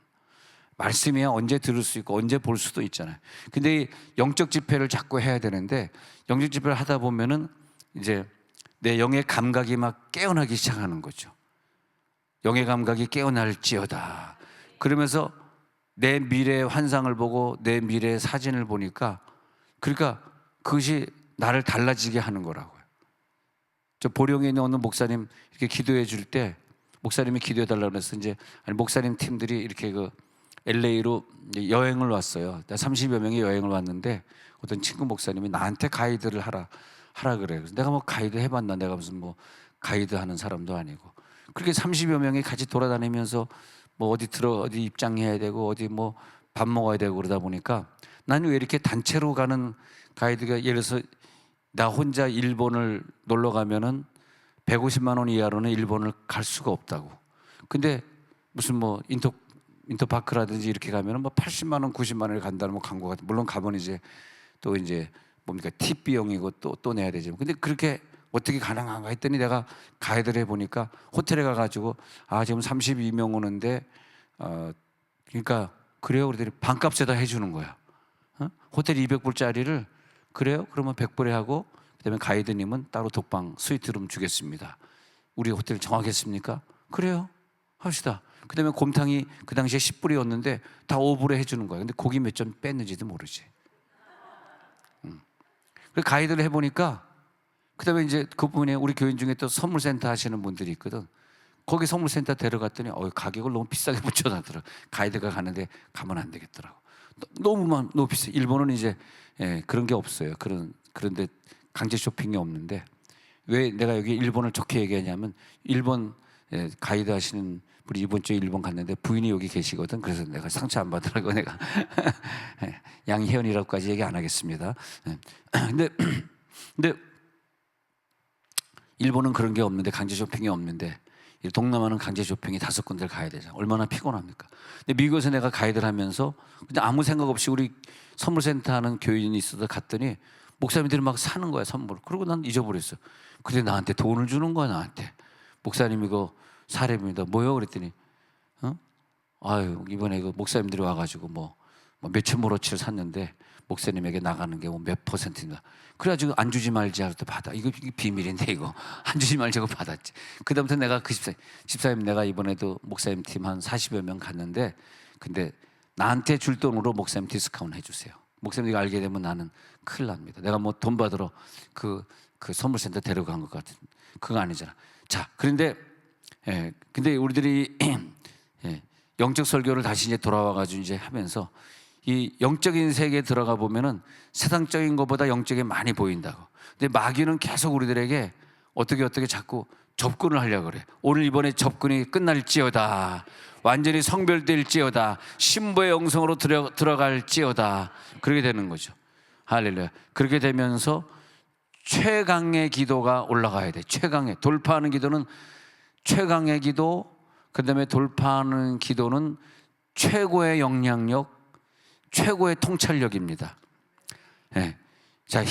말씀이야 언제 들을 수 있고 언제 볼 수도 있잖아요. 근데 이 영적 집회를 자꾸 해야 되는데, 영적 집회를 하다 보면은 이제 내 영의 감각이 막 깨어나기 시작하는 거죠. 영의 감각이 깨어날지어다. 그러면서 내 미래의 환상을 보고 내 미래의 사진을 보니까, 그러니까 그것이 나를 달라지게 하는 거라고요. 저 보령에 있는 어느 목사님 이렇게 기도해 줄 때, 목사님이 기도해 달라고 그래서 이제 목사님 팀들이 이렇게 그 LA로 여행을 왔어요. 30여 명이 여행을 왔는데, 어떤 친구 목사님이 나한테 가이드를 하라 그래요. 그래서 내가 뭐 가이드 해봤나? 내가 무슨 뭐 가이드 하는 사람도 아니고. 그렇게 30여 명이 같이 돌아다니면서 뭐 어디 입장해야 되고 어디 뭐 밥 먹어야 되고 그러다 보니까, 나는 왜 이렇게 단체로 가는 가이드가, 예를 들어서 나 혼자 일본을 놀러 가면은 150만 원 이하로는 일본을 갈 수가 없다고. 근데 무슨 뭐 인터파크라든지 이렇게 가면은 뭐 80만 원, 90만 원을 간다는 뭐 광고가, 물론 가면 이제 또 이제 뭡니까 팁 비용이고 또 내야 되죠. 근데 그렇게 어떻게 가능한가 했더니, 내가 가이드를 해보니까 호텔에 가가지고 지금 32명 오는데 그러니까 그래요. 그랬더니 반값에다 해주는 거야. 호텔 200불짜리를 그래요? 그러면 100불에 하고, 그다음에 가이드님은 따로 독방 스위트룸 주겠습니다. 우리 호텔 정하겠습니까? 그래요. 합시다. 그다음에 곰탕이 그 당시에 10불이었는데 다 5불에 해주는 거야. 근데 고기 몇 점 뺐는지도 모르지. 그래서 가이드를 해보니까, 그다음에 이제 그분이 우리 교인 중에 또 선물센터 하시는 분들이 있거든. 거기 선물센터 데려갔더니 가격을 너무 비싸게 붙여놨더라. 가이드가 가는데 가면 안 되겠더라고. 너무 비싸. 일본은 이제 그런 게 없어요. 그런데 강제 쇼핑이 없는데, 왜 내가 여기 일본을 좋게 얘기하냐면, 일본 가이드 하시는 분이 이번 주에 일본 갔는데 부인이 여기 계시거든. 그래서 내가 상처 안 받으라고 내가 양혜연이라고까지 얘기 안 하겠습니다. 근데 일본은 그런 게 없는데, 강제 쇼핑이 없는데, 동남아는 강제 쇼핑이 5군데를 가야 되잖아. 얼마나 피곤합니까? 근데 미국에서 내가 가이드를 하면서 그냥 아무 생각 없이 우리 선물센터 하는 교인이 있어서 갔더니, 목사님들이 막 사는 거야, 선물. 그리고 난 잊어버렸어. 근데 나한테 돈을 주는 거야, 나한테. 목사님 이거 사례입니다. 뭐요? 그랬더니 이번에 그 목사님들이 와가지고 뭐 몇천 불어치를 샀는데 목사님에게 나가는 게 뭐 몇 퍼센트인가. 그래가지고 안 주지 말지 하고 또 받아. 이거 비밀인데 이거 안 주지 말자고 받았지. 그다음부터 내가 그 집사님 내가 이번에도 목사님 팀 한 40여 명 갔는데, 근데 나한테 줄 돈으로 목사님 디스카운트 해주세요. 목사님이 알게 되면 나는 큰일 납니다. 내가 뭐 돈 받으러 그 선물센터 데려간 것 같은, 그거 아니잖아. 자, 그런데 근데 우리들이 영적 설교를 다시 이제 돌아와가지고 이제 하면서, 이 영적인 세계에 들어가 보면은 세상적인 것보다 영적이 많이 보인다고. 근데 마귀는 계속 우리들에게 어떻게 자꾸 접근을 하려고 그래. 오늘 이번에 접근이 끝날지어다. 완전히 성별될지어다. 신부의 영성으로 들어갈지어다. 그렇게 되는 거죠. 할렐루야. 그렇게 되면서 최강의 기도가 올라가야 돼. 최강의 돌파하는 기도는 최강의 기도, 그 다음에 돌파하는 기도는 최고의 영향력, 최고의 통찰력입니다. 자,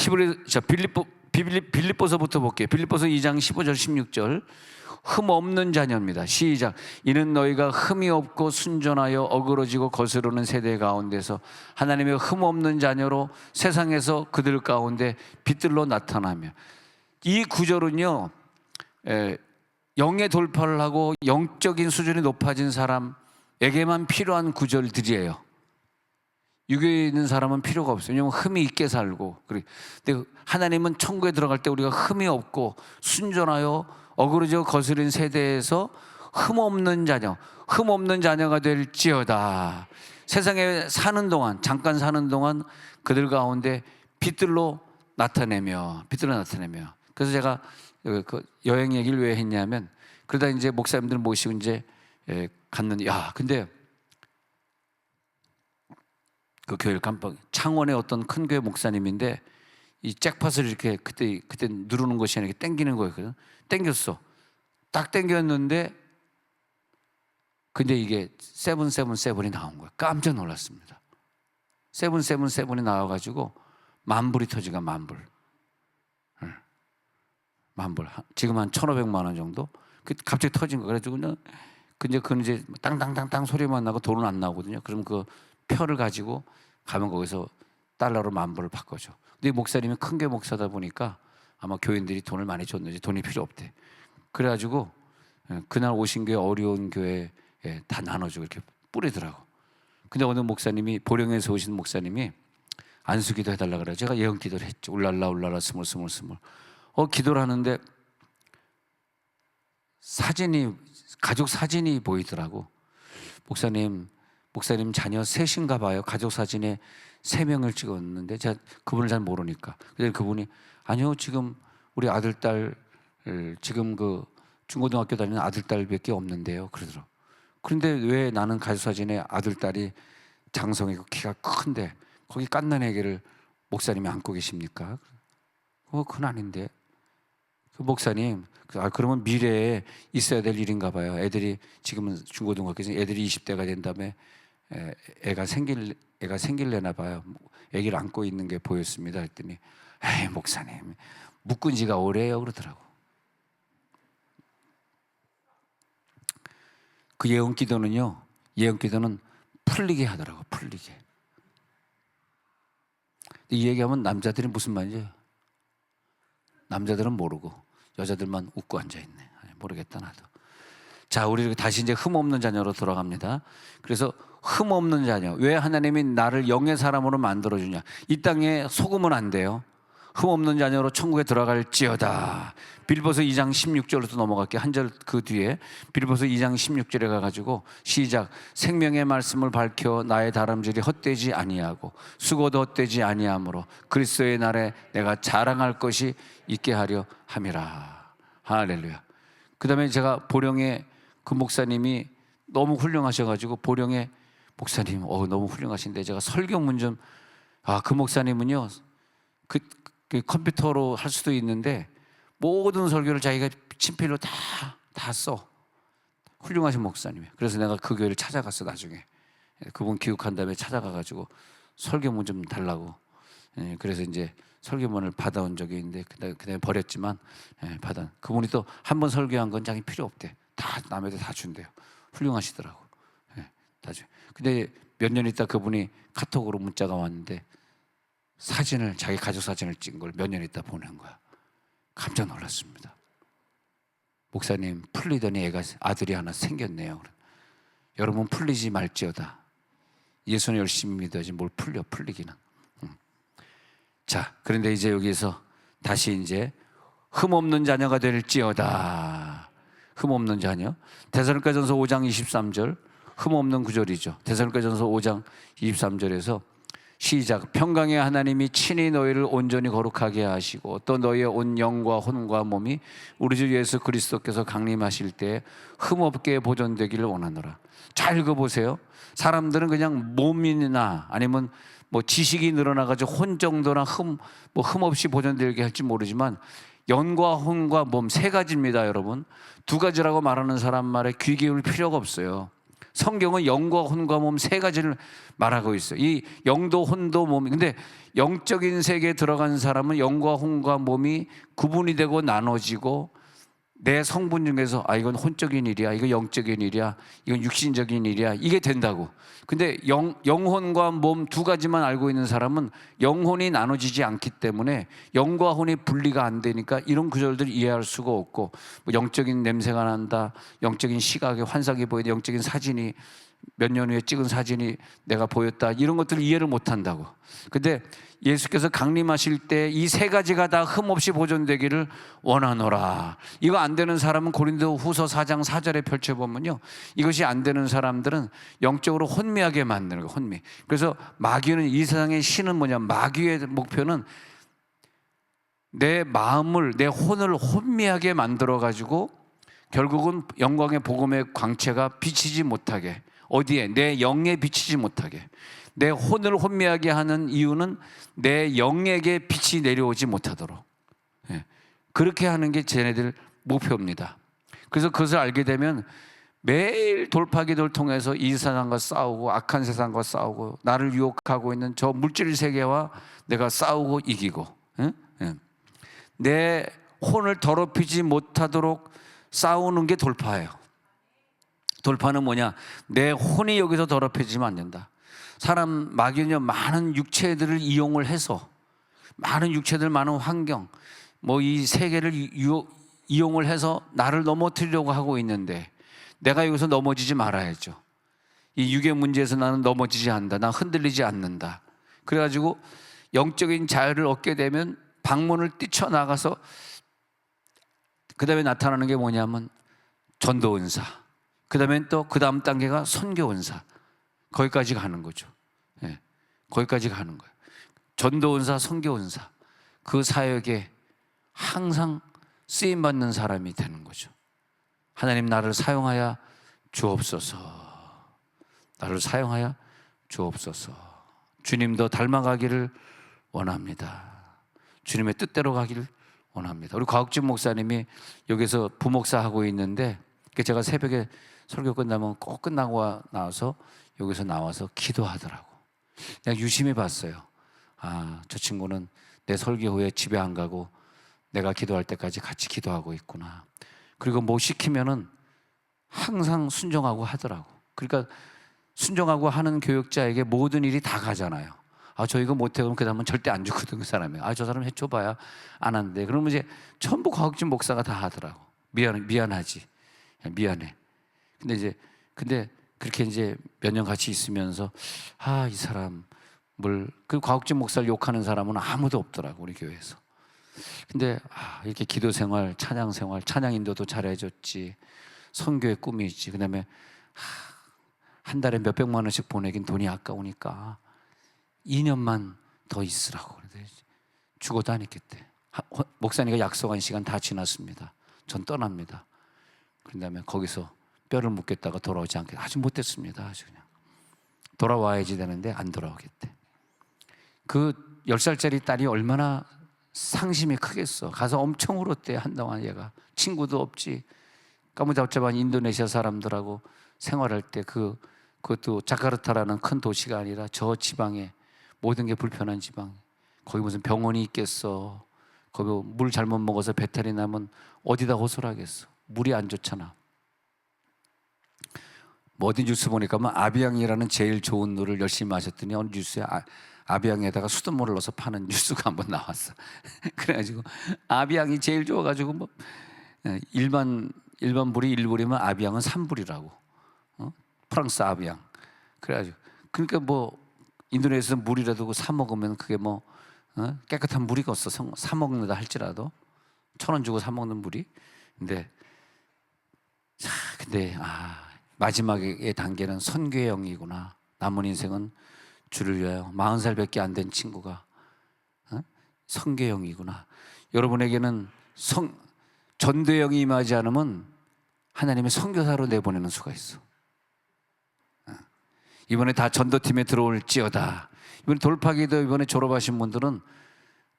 빌립보서부터 볼게요. 빌립보서 2장 15절 16절. 흠 없는 자녀입니다. 시작. 이는 너희가 흠이 없고 순전하여 어그러지고 거스르는 세대 가운데서 하나님의 흠 없는 자녀로 세상에서 그들 가운데 빛들로 나타나며. 이 구절은요, 영의 돌파를 하고 영적인 수준이 높아진 사람에게만 필요한 구절들이에요. 유교에 있는 사람은 필요가 없어요. 왜냐하면 흠이 있게 살고. 근데 하나님은 천국에 들어갈 때 우리가 흠이 없고 순전하여 어그러져 거스른 세대에서 흠 없는 자녀가 될지어다. 세상에 사는 동안, 잠깐 사는 동안 그들 가운데 빛들로 나타내며. 그래서 제가 그 여행 얘기를 왜 했냐면, 그러다 이제 목사님들 모시고 이제 갔는데, 근데 그 교회를 깜빡, 창원의 어떤 큰 교회 목사님인데, 이 잭팟을 이렇게 그때 누르는 것이 아니라 땡기는 거였거든. 땡겼어. 딱 당겼는데 근데 이게 777이 나온 거예요. 깜짝 놀랐습니다. 777이 나와가지고 만불이 터지가 만불. 만불. 지금 한 1,500만 원 정도? 갑자기 터진 거. 그래가지고 근데 그건 이제 땅땅땅땅 소리만 나고 돈은 안 나오거든요. 그럼 그 표를 가지고 가면 거기서 달러로 만불을 바꿔줘. 근데 목사님이 큰 교 목사다 보니까 아마 교인들이 돈을 많이 줬는지 돈이 필요 없대. 그래가지고 그날 오신 교회 어려운 교회에 다 나눠주고 이렇게 뿌리더라고. 근데 어느 목사님이 보령에서 오신 목사님이 안수기도 해달라 그래요. 제가 예언 기도를 했죠. 울랄라 울랄라 스물. 기도를 하는데 가족 사진이 보이더라고. 목사님 자녀 셋인가 봐요. 가족 사진에 3명을 찍었는데 제가 그분을 잘 모르니까. 근데 그분이 아니요, 지금 우리 아들 딸 지금 그 중고등학교 다니는 아들 딸밖에 없는데요. 그러더라고. 그런데 왜 나는 가족 사진에 아들 딸이 장성이고 키가 큰데 거기 갓난 애기를 목사님이 안고 계십니까? 그건 아닌데. 그 목사님, 그러면 미래에 있어야 될 일인가 봐요. 애들이 지금은 중고등학교에서 애들이 20대가 된 다음에 애가 생길래나 봐요. 애기를 안고 있는 게 보였습니다. 했더니 에이 목사님 묶은 지가 오래요 그러더라고. 그 예언 기도는 풀리게 하더라고. 풀리게. 이 얘기하면 남자들이 무슨 말이죠? 남자들은 모르고 여자들만 웃고 앉아있네. 모르겠다 나도. 자, 우리 다시 이제 흠없는 자녀로 돌아갑니다. 그래서 흠없는 자녀. 왜 하나님이 나를 영의 사람으로 만들어주냐? 이 땅에 속으면 안 돼요. 흠없는 자녀로 천국에 들어갈지어다. 빌보서 2장 16절로 넘어갈게요. 한 절 그 뒤에 빌보서 2장 16절에 가가지고 시작. 생명의 말씀을 밝혀 나의 다름질이 헛되지 아니하고 수고도 헛되지 아니하므로 그리스도의 날에 내가 자랑할 것이 있게 하려 함이라. 할렐루야. 그 다음에 제가 보령에 그 목사님이 너무 훌륭하셔가지고 보령에 목사님 너무 훌륭하신데 제가 설교문 좀 그 목사님은요 그 컴퓨터로 할 수도 있는데 모든 설교를 자기가 친필로 다 써. 훌륭하신 목사님이에요. 그래서 내가 그 교회를 찾아갔어. 나중에 그분 기획한 다음에 찾아가가지고 설교문 좀 달라고. 그래서 이제 설교문을 받아온 적이 있는데 그다음에 버렸지만 받아. 그분이 또 한 번 설교한 건 자기 필요 없대. 다 남에도 다 준대요. 훌륭하시더라고. 다 줘. 근데 몇 년 있다 그분이 카톡으로 문자가 왔는데 자기 가족 사진을 찍은 걸 몇 년 있다 보낸 거야. 깜짝 놀랐습니다. 목사님 풀리더니 아들이 하나 생겼네요. 여러분 풀리지 말지어다. 예수는 열심히 믿어야지 뭘 풀리기는. 자, 그런데 이제 여기서 다시 이제 흠없는 자녀가 될지어다. 흠없는 자녀. 데살로니가전서 5장 23절 흠없는 구절이죠. 데살로니가전서 5장 23절에서 시작. 평강의 하나님이 친히 너희를 온전히 거룩하게 하시고 또 너희의 온 영과 혼과 몸이 우리 주 예수 그리스도께서 강림하실 때 흠없게 보존되기를 원하노라. 잘 읽어보세요. 사람들은 그냥 몸이나 아니면 뭐 지식이 늘어나가지고 혼 정도나 흠없이 보존되게 할지 모르지만 영과 혼과 몸 3가지입니다. 여러분 2가지라고 말하는 사람 말에 귀 기울 필요가 없어요. 성경은 영과 혼과 몸 3가지를 말하고 있어요. 이 영도 혼도 몸이. 근데 영적인 세계에 들어간 사람은 영과 혼과 몸이 구분이 되고 나눠지고 내 성분 중에서 이건 혼적인 일이야, 이건 영적인 일이야, 이건 육신적인 일이야, 이게 된다고. 근데 영혼과 몸 2가지만 알고 있는 사람은 영혼이 나눠지지 않기 때문에 영과 혼이 분리가 안 되니까 이런 구절들을 이해할 수가 없고 뭐 영적인 냄새가 난다, 영적인 시각에 환상이 보이다, 영적인 사진이 몇 년 후에 찍은 사진이 내가 보였다, 이런 것들을 이해를 못한다고. 근데 예수께서 강림하실 때 이 3가지가 다 흠없이 보존되기를 원하노라. 이거 안 되는 사람은 고린도 후서 4장 4절에 펼쳐보면요, 이것이 안 되는 사람들은 영적으로 혼미하게 만드는 거예요. 혼미. 그래서 마귀는, 이 세상의 신은 뭐냐, 마귀의 목표는 내 마음을, 내 혼을 혼미하게 만들어가지고 결국은 영광의 복음의 광채가 비치지 못하게, 어디에? 내 영에 비치지 못하게. 내 혼을 혼미하게 하는 이유는 내 영에게 빛이 내려오지 못하도록, 그렇게 하는 게 쟤네들 목표입니다. 그래서 그것을 알게 되면 매일 돌파기도를 통해서 이 세상과 싸우고 악한 세상과 싸우고 나를 유혹하고 있는 저 물질 세계와 내가 싸우고 이기고, 응? 응. 내 혼을 더럽히지 못하도록 싸우는 게 돌파예요. 돌파는 뭐냐? 내 혼이 여기서 더럽혀지면 안 된다. 사람 마귀는 많은 육체들을 이용을 해서 많은 육체들, 많은 환경, 뭐 이 세계를 이용을 해서 나를 넘어뜨리려고 하고 있는데 내가 여기서 넘어지지 말아야죠. 이 육의 문제에서 나는 넘어지지 않는다. 나 흔들리지 않는다. 그래가지고 영적인 자유를 얻게 되면 방문을 뛰쳐나가서 그 다음에 나타나는 게 뭐냐면 전도은사, 그 다음에 또 그 다음 단계가 선교은사, 거기까지 가는 거죠. 예, 거기까지 가는 거예요. 전도은사, 선교은사, 그 사역에 항상 쓰임받는 사람이 되는 거죠. 하나님 나를 사용하여 주옵소서. 나를 사용하여 주옵소서. 주님도 닮아가기를 원합니다. 주님의 뜻대로 가기를 원합니다. 우리 곽욱진 목사님이 여기서 부목사 하고 있는데 제가 새벽에 설교 끝나면 꼭 끝나고 나와서 여기서 나와서 기도하더라고. 그냥 유심히 봤어요. 아, 저 친구는 내 설교 후에 집에 안 가고 내가 기도할 때까지 같이 기도하고 있구나. 그리고 뭐 시키면은 항상 순종하고 하더라고. 그러니까 순종하고 하는 교육자에게 모든 일이 다 가잖아요. 아, 저 이거 못해. 그럼 그 다음은 절대 안 주거든, 그 사람이. 아, 저 사람 해줘봐야 안 하는데. 그러면 이제 전부 곽욱진 목사가 다 하더라고. 미안하지. 미안해. 근데 그렇게 이제 몇 년 같이 있으면서 아, 이 사람 그 곽욱진 목사를 욕하는 사람은 아무도 없더라고, 우리 교회에서. 근데 이렇게 기도 생활, 찬양 생활, 찬양 인도도 잘해줬지. 선교의 꿈이 있지. 그 다음에 한 달에 몇백만 원씩 보내긴 돈이 아까우니까 2년만 더 있으라고. 죽어도 안 있겠대. 목사님과 약속한 시간 다 지났습니다. 전 떠납니다. 그 다음에 거기서 뼈를 묻겠다가 돌아오지 않겠다. 아주 못됐습니다. 아주 그냥 돌아와야지 되는데 안 돌아오겠대. 그 10살짜리 딸이 얼마나 상심이 크겠어. 가서 엄청 울었대. 한동안 얘가 친구도 없지. 까무잡잡한 인도네시아 사람들하고 생활할 때 그것도 자카르타라는 큰 도시가 아니라 저 지방에 모든 게 불편한 지방. 거기 무슨 병원이 있겠어. 거기 물 잘못 먹어서 배탈이 나면 어디다 호소하겠어. 물이 안 좋잖아. 뭐 어디 뉴스 보니까 아비앙이라는 제일 좋은 물을 열심히 마셨더니 어느 뉴스에 아비앙에다가 수돗물을 넣어서 파는 뉴스가 한번 나왔어. 그래가지고 아비앙이 제일 좋아가지고 뭐 일반 불이 1불이면 아비앙은 3불이라고. 프랑스 아비앙. 그래가지고 그러니까 뭐 인도네시아에서 물이라도 사 먹으면 그게 뭐 깨끗한 물이겠어. 사 먹는다 할지라도 1,000원 주고 사 먹는 물이. 근데 마지막의 단계는 선교의 영이구나. 남은 인생은 주를 위하여 40살밖에 안 된 친구가 선교의 영이구나. 여러분에게는 전도의 영이 임하지 않으면 하나님의 선교사로 내보내는 수가 있어. 이번에 다 전도팀에 들어올지어다. 이번에 돌파기도 이번에 졸업하신 분들은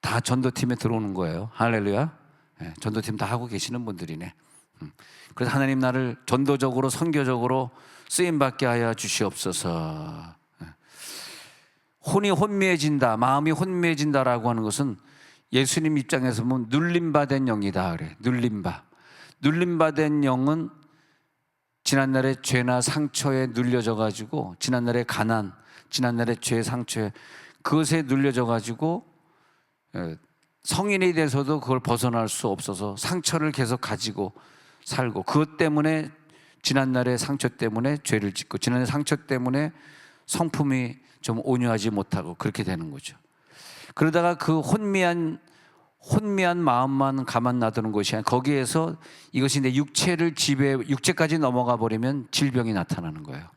다 전도팀에 들어오는 거예요. 할렐루야. 네, 전도팀 다 하고 계시는 분들이네. 그래서 하나님 나를 전도적으로 선교적으로 쓰임받게 하여 주시옵소서. 혼이 혼미해진다, 마음이 혼미해진다라고 하는 것은 예수님 입장에서 보면 눌림받은 영이다 그래. 눌림받은 영은 지난날의 죄나 상처에 눌려져 가지고, 지난날의 가난, 지난날의 죄, 상처에 그것에 눌려져 가지고 성인이 돼서도 그걸 벗어날 수 없어서 상처를 계속 가지고 살고, 그것 때문에 지난날의 상처 때문에 죄를 짓고, 지난날의 상처 때문에 성품이 좀 온유하지 못하고 그렇게 되는 거죠. 그러다가 그 혼미한 마음만 가만 놔두는 것이 아니라 거기에서 이것이 내 육체까지 넘어가 버리면 질병이 나타나는 거예요.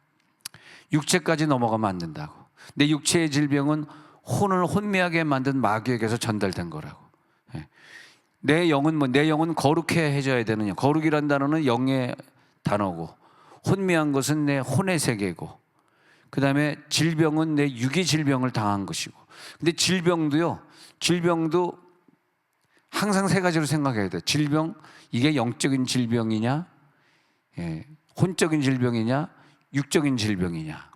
육체까지 넘어가면 안 된다고. 내 육체의 질병은 혼을 혼미하게 만든 마귀에게서 전달된 거라고. 내 영은 거룩해져야 되는 영. 거룩이란 단어는 영의 단어고, 혼미한 것은 내 혼의 세계고, 그 다음에 질병은 내 육의 질병을 당한 것이고. 근데 질병도 항상 세 가지로 생각해야 돼. 질병, 이게 영적인 질병이냐, 혼적인 질병이냐 육적인 질병이냐,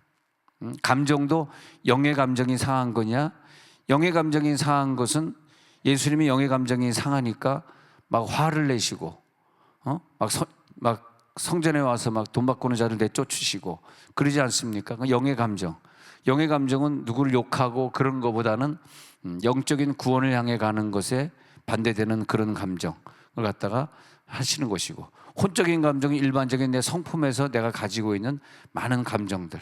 감정도 영의 감정이 상한 거냐, 영의 감정이 상한 것은 예수님이 영의 감정이 상하니까 막 화를 내시고 막 성전에 와서 막 돈 바꾸는 자를 내쫓으시고 그러지 않습니까? 영의 감정, 영의 감정은 누구를 욕하고 그런 것보다는 영적인 구원을 향해 가는 것에 반대되는 그런 감정을 갖다가 하시는 것이고, 혼적인 감정이 일반적인 내 성품에서 내가 가지고 있는 많은 감정들.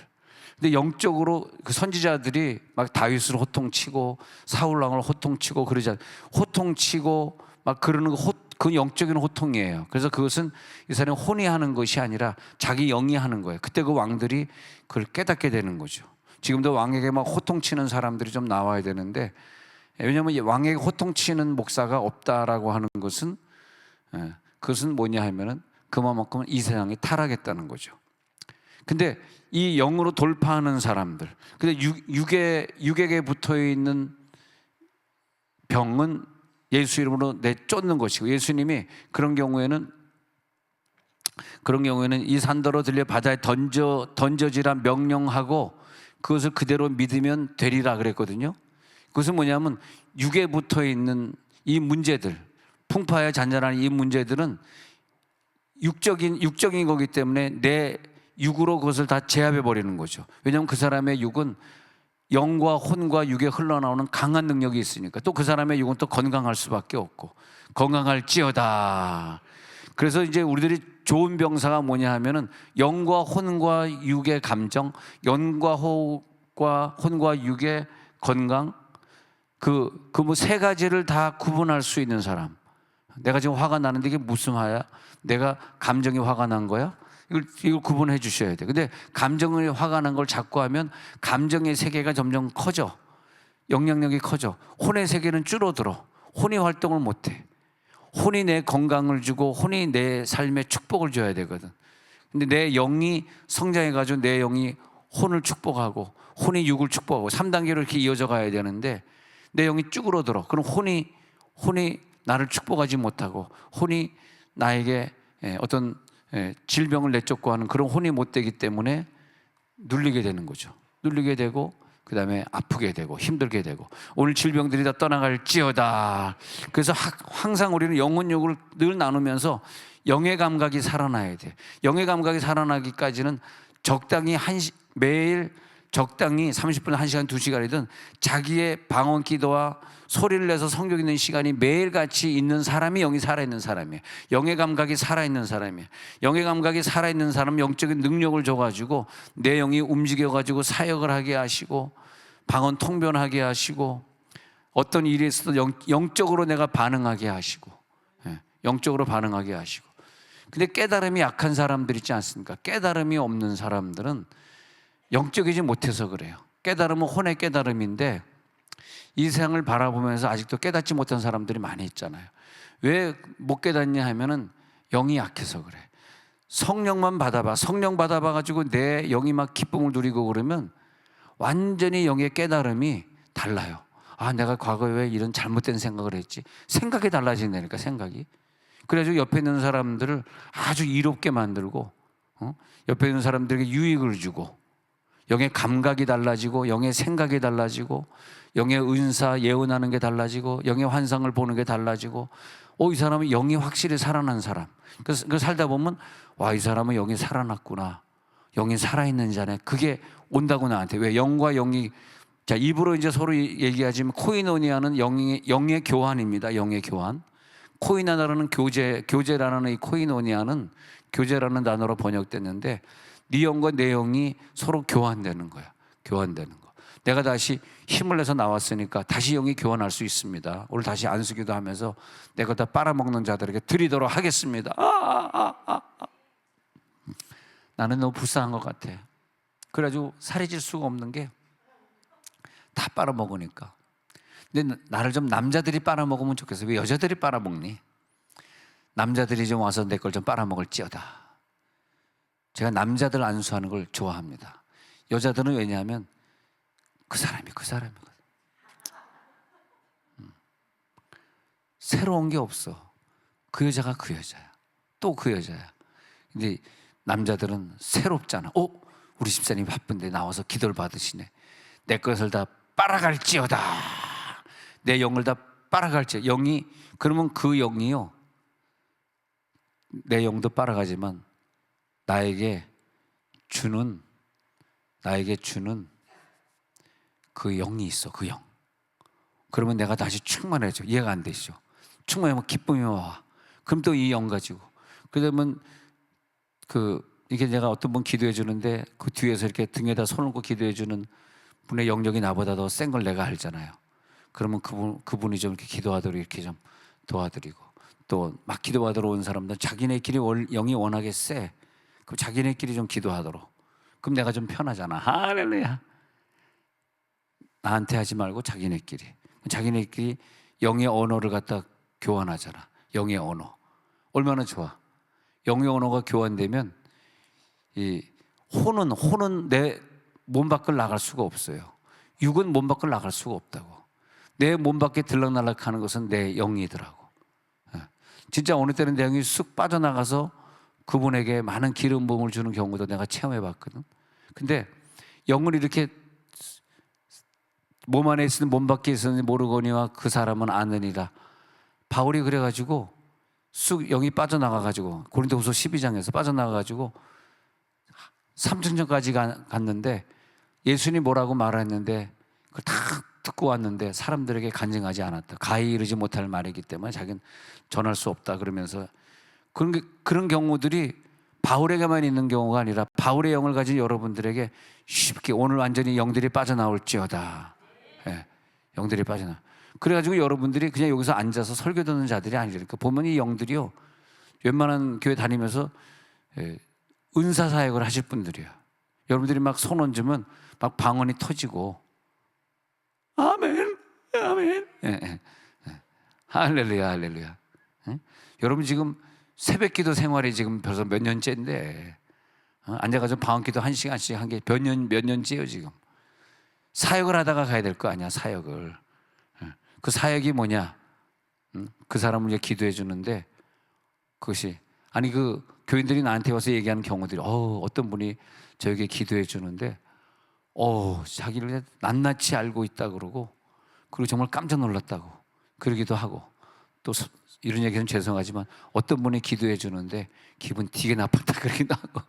근데 영적으로 그 선지자들이 막 다윗을 호통치고 사울 왕을 호통치고 그러지 않아요. 호통치고 막 그러는 거 그 영적인 호통이에요. 그래서 그것은 이 사람이 혼이 하는 것이 아니라 자기 영이 하는 거예요. 그때 그 왕들이 그걸 깨닫게 되는 거죠. 지금도 왕에게 막 호통치는 사람들이 좀 나와야 되는데, 왜냐하면 왕에게 호통치는 목사가 없다라고 하는 것은 그것은 뭐냐 하면은 그만큼은 이 세상이 타락했다는 거죠. 근데 이 영으로 돌파하는 사람들, 근데 육에게 붙어 있는 병은 예수 이름으로 내쫓는 것이고, 예수님이 그런 경우에는 이 산더러 들려 바다에 던져지라 명령하고 그것을 그대로 믿으면 되리라 그랬거든요. 그것은 뭐냐면 육에 붙어 있는 이 문제들, 풍파에 잔잔한 이 문제들은 육적인 거기 때문에 내 육으로 그것을 다 제압해 버리는 거죠. 왜냐하면 그 사람의 육은 영과 혼과 육에 흘러나오는 강한 능력이 있으니까. 또 그 사람의 육은 또 건강할 수밖에 없고, 건강할지어다. 그래서 이제 우리들이 좋은 병사가 뭐냐 하면은 영과 혼과 육의 감정, 영과 혼과 육의 건강, 그 뭐 세 가지를 다 구분할 수 있는 사람. 내가 지금 화가 나는데 이게 무슨 화야? 내가 감정이 화가 난 거야? 이걸 구분해 주셔야 돼. 근데 감정이 화가 난 걸 자꾸 하면 감정의 세계가 점점 커져. 영향력이 커져. 혼의 세계는 줄어들어. 혼이 활동을 못 해. 혼이 내 건강을 주고 혼이 내 삶에 축복을 줘야 되거든. 근데 내 영이 성장해 가지고 내 영이 혼을 축복하고 혼이 육을 축복하고 3단계로 이렇게 이어져 가야 되는데, 내 영이 쭈그러들어. 그럼 혼이 나를 축복하지 못하고 혼이 나에게 어떤 질병을 내쫓고 하는 그런 혼이 못 되기 때문에 눌리게 되는 거죠. 눌리게 되고 그 다음에 아프게 되고 힘들게 되고, 오늘 질병들이 다 떠나갈지어다. 그래서 항상 우리는 영혼욕을 늘 나누면서 영의 감각이 살아나야 돼. 영의 감각이 살아나기까지는 적당히 매일 적당히 30분, 1시간, 2시간이든 자기의 방언 기도와 소리를 내서 성경 읽는 시간이 매일같이 있는 사람이 영이 살아있는 사람이에요. 영의 감각이 살아있는 사람이에요. 영의 감각이 살아있는 사람은 영적인 능력을 줘가지고 내 영이 움직여가지고 사역을 하게 하시고 방언 통변하게 하시고 어떤 일이 있어도 영적으로 내가 반응하게 하시고, 영적으로 반응하게 하시고. 근데 깨달음이 약한 사람들 있지 않습니까? 깨달음이 없는 사람들은 영적이지 못해서 그래요. 깨달음은 혼의 깨달음인데 이 세상을 바라보면서 아직도 깨닫지 못한 사람들이 많이 있잖아요. 왜 못 깨닫냐 하면은 영이 약해서 그래. 성령만 받아봐. 성령 받아봐가지고 내 영이 막 기쁨을 누리고 그러면 완전히 영의 깨달음이 달라요. 아, 내가 과거에 왜 이런 잘못된 생각을 했지? 생각이 달라진다니까, 생각이. 그래가지고 옆에 있는 사람들을 아주 이롭게 만들고, 옆에 있는 사람들에게 유익을 주고, 영의 감각이 달라지고, 영의 생각이 달라지고, 영의 은사, 예언하는 게 달라지고, 영의 환상을 보는 게 달라지고, 이 사람은 영이 확실히 살아난 사람. 그래서 살다 보면, 와, 이 사람은 영이 살아났구나. 영이 살아있는 자네. 그게 온다고 나한테. 왜? 영과 영이, 자, 입으로 이제 서로 얘기하지만 코이노니아는 영의 교환입니다. 영의 교환. 코이나라는 교제라는 이 코이노니아는 교제라는 단어로 번역됐는데, 네 영과 내 영이 서로 교환되는 거야. 교환되는 거. 내가 다시 힘을 내서 나왔으니까 다시 영이 교환할 수 있습니다. 오늘 다시 안수기도 하면서 내가 다 빨아먹는 자들에게 드리도록 하겠습니다. 나는 너무 불쌍한 것 같아. 그래가지고 살이 찔 수가 없는 게 다 빨아먹으니까. 근데 나를 좀 남자들이 빨아먹으면 좋겠어. 왜 여자들이 빨아먹니? 남자들이 좀 와서 내 걸 좀 빨아먹을지어다. 제가 남자들 안수하는 걸 좋아합니다. 여자들은 왜냐하면 그 사람이 새로운 게 없어. 그 여자가 그 여자야. 또 그 여자야. 근데 남자들은 새롭잖아. 우리 집사님이 바쁜데 나와서 기도를 받으시네. 내 것을 다 빨아갈지어다. 내 영을 다 빨아갈지어다. 영이, 그러면 그 영이요, 내 영도 빨아가지만 나에게 주는 그 영이 있어. 그 영. 그러면 내가 다시 충만해져. 이해가 안 되시죠? 충만하면 기쁨이 와. 그럼 또 이 영 가지고, 그러면 이게 내가 어떤 분 기도해 주는데 그 뒤에서 이렇게 등에다 손을 얹고 기도해 주는 분의 영역이 나보다 더 센 걸 내가 알잖아요. 그러면 그분이 좀 이렇게 기도하도록 이렇게 좀 도와드리고, 또 막 기도하도록 온 사람들은 자기네끼리 영이 워낙에 세. 그럼 자기네끼리 좀 기도하도록. 그럼 내가 좀 편하잖아. 할렐루야. 나한테 하지 말고 자기네끼리 영의 언어를 갖다 교환하잖아. 영의 언어. 얼마나 좋아. 영의 언어가 교환되면 이 혼은 내 몸 밖을 나갈 수가 없어요. 육은 몸 밖을 나갈 수가 없다고. 내 몸 밖에 들락날락하는 것은 내 영이더라고. 진짜 어느 때는 내 영이 쑥 빠져나가서 그분에게 많은 기름 부음을 주는 경우도 내가 체험해 봤거든. 근데 영을 이렇게 몸 안에 있으니 몸 밖에 있으니 모르거니와 그 사람은 아느니라. 바울이 그래가지고 쑥 영이 빠져나가가지고 고린도후서 12장에서 빠져나가가지고 3층전까지 갔는데 예수님이 뭐라고 말했는데 그걸 다 듣고 왔는데 사람들에게 간증하지 않았다. 가히 이르지 못할 말이기 때문에 자기는 전할 수 없다 그러면서, 그런 경우들이 바울에게만 있는 경우가 아니라 바울의 영을 가진 여러분들에게 쉽게 오늘 완전히 영들이 빠져나올지어다. 영들이 빠져나. 그래가지고 여러분들이 그냥 여기서 앉아서 설교 듣는 자들이 아니니까 보면 이 영들이요, 웬만한 교회 다니면서 은사 사역을 하실 분들이야. 여러분들이 막 손 얹으면 막 방언이 터지고 아멘, 아멘. 할렐루야, 할렐루야. 여러분 지금 새벽기도 생활이 지금 벌써 몇 년째인데 앉아가지고 방언기도 1시간씩 한 게 몇 년째요 지금. 사역을 하다가 가야 될 거 아니야, 사역을. 그 사역이 뭐냐? 그 사람을 이제 기도해 주는데, 그것이 아니 그 교인들이 나한테 와서 얘기하는 경우들이 어떤 분이 저에게 기도해 주는데 자기를 낱낱이 알고 있다 그러고, 그리고 정말 깜짝 놀랐다고 그러기도 하고, 또 이런 얘기는 죄송하지만 어떤 분이 기도해 주는데 기분 되게 나빴다 그러기도 하고.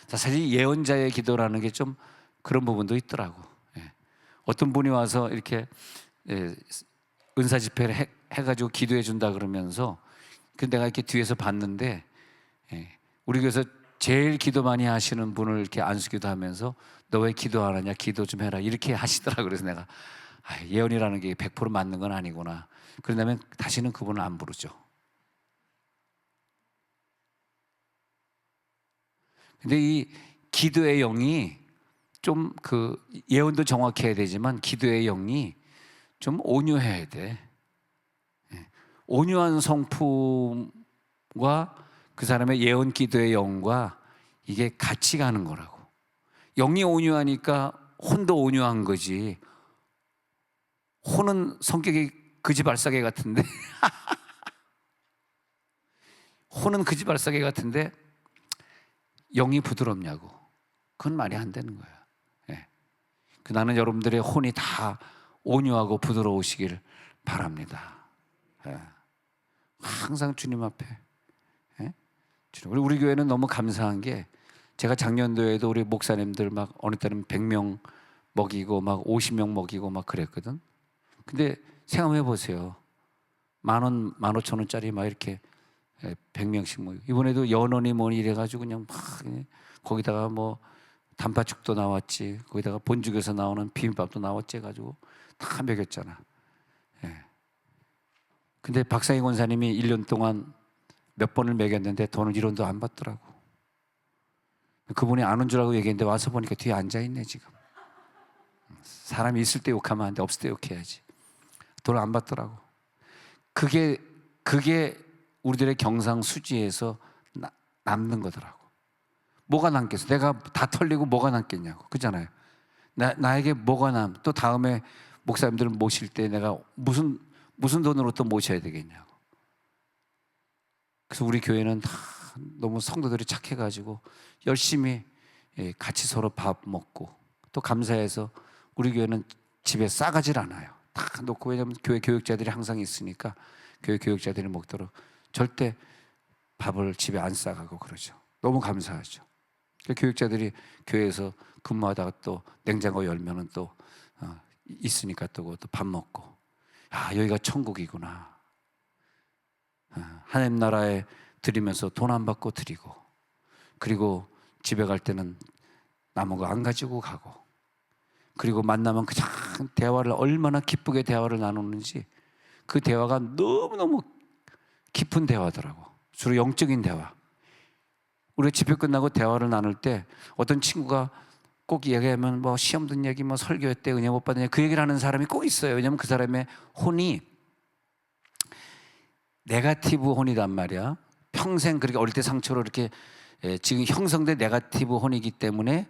사실 예언자의 기도라는 게 좀 그런 부분도 있더라고. 어떤 분이 와서 이렇게 은사 집회를 해가지고 기도해 준다 그러면서 내가 이렇게 뒤에서 봤는데, 우리 교회에서 제일 기도 많이 하시는 분을 이렇게 안수기도 하면서 너 왜 기도 안 하냐, 기도 좀 해라 이렇게 하시더라고. 그래서 내가 예언이라는 게 100% 맞는 건 아니구나. 그러면 다시는 그분을 안 부르죠. 근데 이 기도의 영이 좀 예언도 정확해야 되지만 기도의 영이 좀 온유해야 돼. 온유한 성품과 그 사람의 예언 기도의 영과 이게 같이 가는 거라고. 영이 온유하니까 혼도 온유한 거지. 혼은 성격이 그지발사계 같은데 혼은 그지발사계 같은데 영이 부드럽냐고. 그건 말이 안 되는 거야. 나는 여러분들의 혼이 다 온유하고 부드러우시길 바랍니다. 항상 주님 앞에. 우리 교회는 너무 감사한 게, 제가 작년도에도 우리 목사님들 막 어느 때는 100명 먹이고 막 50명 먹이고 막 그랬거든. 근데 생각해 보세요. 10,000원, 15,000원짜리 막 이렇게 100명씩 먹이고, 이번에도 연원이 뭐니 이래가지고 그냥 막 거기다가 뭐 단팥죽도 나왔지, 거기다가 본죽에서 나오는 비빔밥도 나왔지 해가지고 다 먹였잖아. 근데 박상희 권사님이 1년 동안 몇 번을 먹였는데 돈을 1원도 안 받더라고. 그분이 안 온 줄 알고 얘기했는데 와서 보니까 뒤에 앉아있네 지금. 사람이 있을 때 욕하면 안 돼, 없을 때 욕해야지. 돈을 안 받더라고. 그게 우리들의 경상수지에서 남는 거더라고. 뭐가 남겠어? 내가 다 털리고 뭐가 남겠냐고. 그잖아요. 나에게 뭐가 남? 또 다음에 목사님들을 모실 때 내가 무슨 돈으로 또 모셔야 되겠냐고. 그래서 우리 교회는 다 너무 성도들이 착해가지고 열심히 같이 서로 밥 먹고, 또 감사해서 우리 교회는 집에 싸가질 않아요. 다 놓고, 왜냐하면 교회 교육자들이 항상 있으니까 교회 교육자들이 먹도록 절대 밥을 집에 안 싸가고 그러죠. 너무 감사하죠. 교육자들이 교회에서 근무하다가 또 냉장고 열면은 또 있으니까 또 밥 먹고, 아, 여기가 천국이구나. 하나님 나라에 드리면서 돈 안 받고 드리고, 그리고 집에 갈 때는 남은 거 안 가지고 가고, 그리고 만나면 그냥 대화를 얼마나 기쁘게 대화를 나누는지, 그 대화가 너무너무 깊은 대화더라고. 주로 영적인 대화. 우리가 집회 끝나고 대화를 나눌 때 어떤 친구가 꼭 얘기하면 뭐 시험 든 얘기, 뭐 설교했대, 은혜 못 받은 얘기, 그 얘기를 하는 사람이 꼭 있어요. 왜냐하면 그 사람의 혼이 네거티브 혼이란 말이야. 평생 그렇게 어릴 때 상처로 이렇게 지금 형성된 네거티브 혼이기 때문에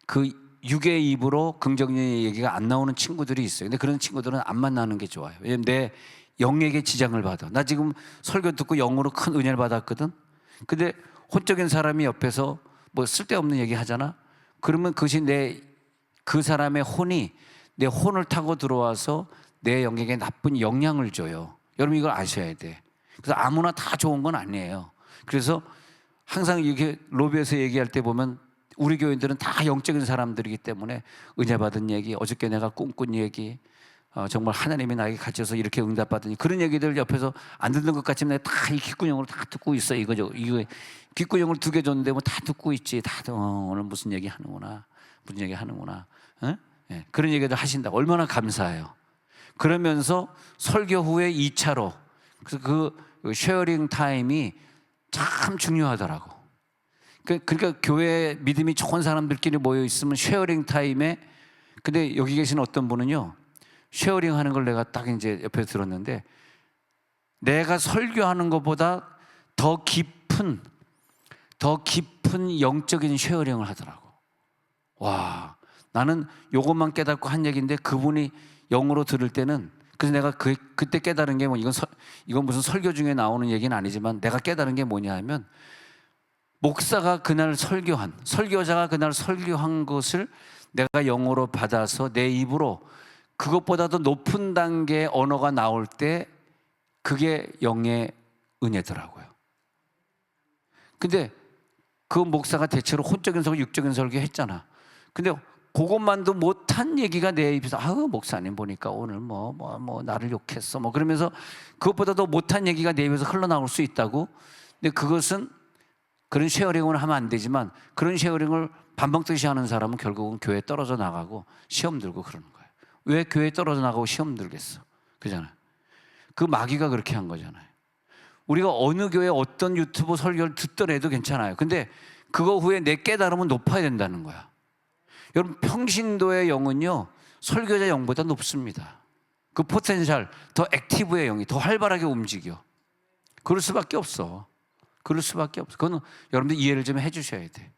그 육의 입으로 긍정적인 얘기가 안 나오는 친구들이 있어요. 근데 그런 친구들은 안 만나는 게 좋아요. 왜냐면 내 영에게 지장을 받아. 나 지금 설교 듣고 영으로 큰 은혜를 받았거든. 근데 혼적인 사람이 옆에서 뭐 쓸데없는 얘기 하잖아. 그러면 그것이 그 사람의 혼이 내 혼을 타고 들어와서 내 영에게 나쁜 영향을 줘요. 여러분 이걸 아셔야 돼. 그래서 아무나 다 좋은 건 아니에요. 그래서 항상 이렇게 로비에서 얘기할 때 보면 우리 교인들은 다 영적인 사람들이기 때문에 은혜 받은 얘기, 어저께 내가 꿈꾼 얘기, 정말 하나님이 나에게 가르쳐서 이렇게 응답받으니, 그런 얘기들 옆에서 안 듣는 것 같지만 내가 다 이 귓구녕으로 다 듣고 있어. 이거 귓구녕을 2개 줬는데 뭐 다 듣고 있지. 다 오늘 무슨 얘기 하는구나, 무슨 얘기 하는구나. 네, 그런 얘기들 하신다. 얼마나 감사해요. 그러면서 설교 후에 2차로, 그래서 그 쉐어링 타임이 참 중요하더라고. 그러니까 교회 믿음이 좋은 사람들끼리 모여 있으면 쉐어링 타임에, 근데 여기 계신 어떤 분은요, 쉐어링 하는 걸 내가 딱 이제 옆에 들었는데, 내가 설교하는 것보다 더 깊은 영적인 쉐어링을 하더라고. 와, 나는 요것만 깨닫고 한 얘기인데 그분이 영어로 들을 때는, 그래서 내가 그때 깨달은 게 뭐, 이건 무슨 설교 중에 나오는 얘기는 아니지만 내가 깨달은 게 뭐냐 하면, 목사가 그날 설교자가 그날 설교한 것을 내가 영어로 받아서 내 입으로 그것보다도 높은 단계의 언어가 나올 때 그게 영의 은혜더라고요. 근데 그 목사가 대체로 혼적인 설교, 육적인 설교 했잖아. 근데 그것만도 못한 얘기가 내 입에서, 목사님 보니까 오늘 뭐 나를 욕했어, 뭐 그러면서 그것보다도 못한 얘기가 내 입에서 흘러나올 수 있다고. 근데 그것은, 그런 쉐어링을 하면 안 되지만 그런 쉐어링을 반방뜨시 하는 사람은 결국은 교회에 떨어져 나가고 시험 들고 그러는 거예요. 왜 교회에 떨어져 나가고 시험 들겠어? 그잖아요. 그 마귀가 그렇게 한 거잖아요. 우리가 어느 교회 어떤 유튜브 설교를 듣더라도 괜찮아요. 근데 그거 후에 내 깨달음은 높아야 된다는 거야. 여러분, 평신도의 영은요, 설교자 영보다 높습니다. 그 포텐셜, 더 액티브의 영이 더 활발하게 움직여. 그럴 수밖에 없어. 그건 여러분들 이해를 좀 해주셔야 돼.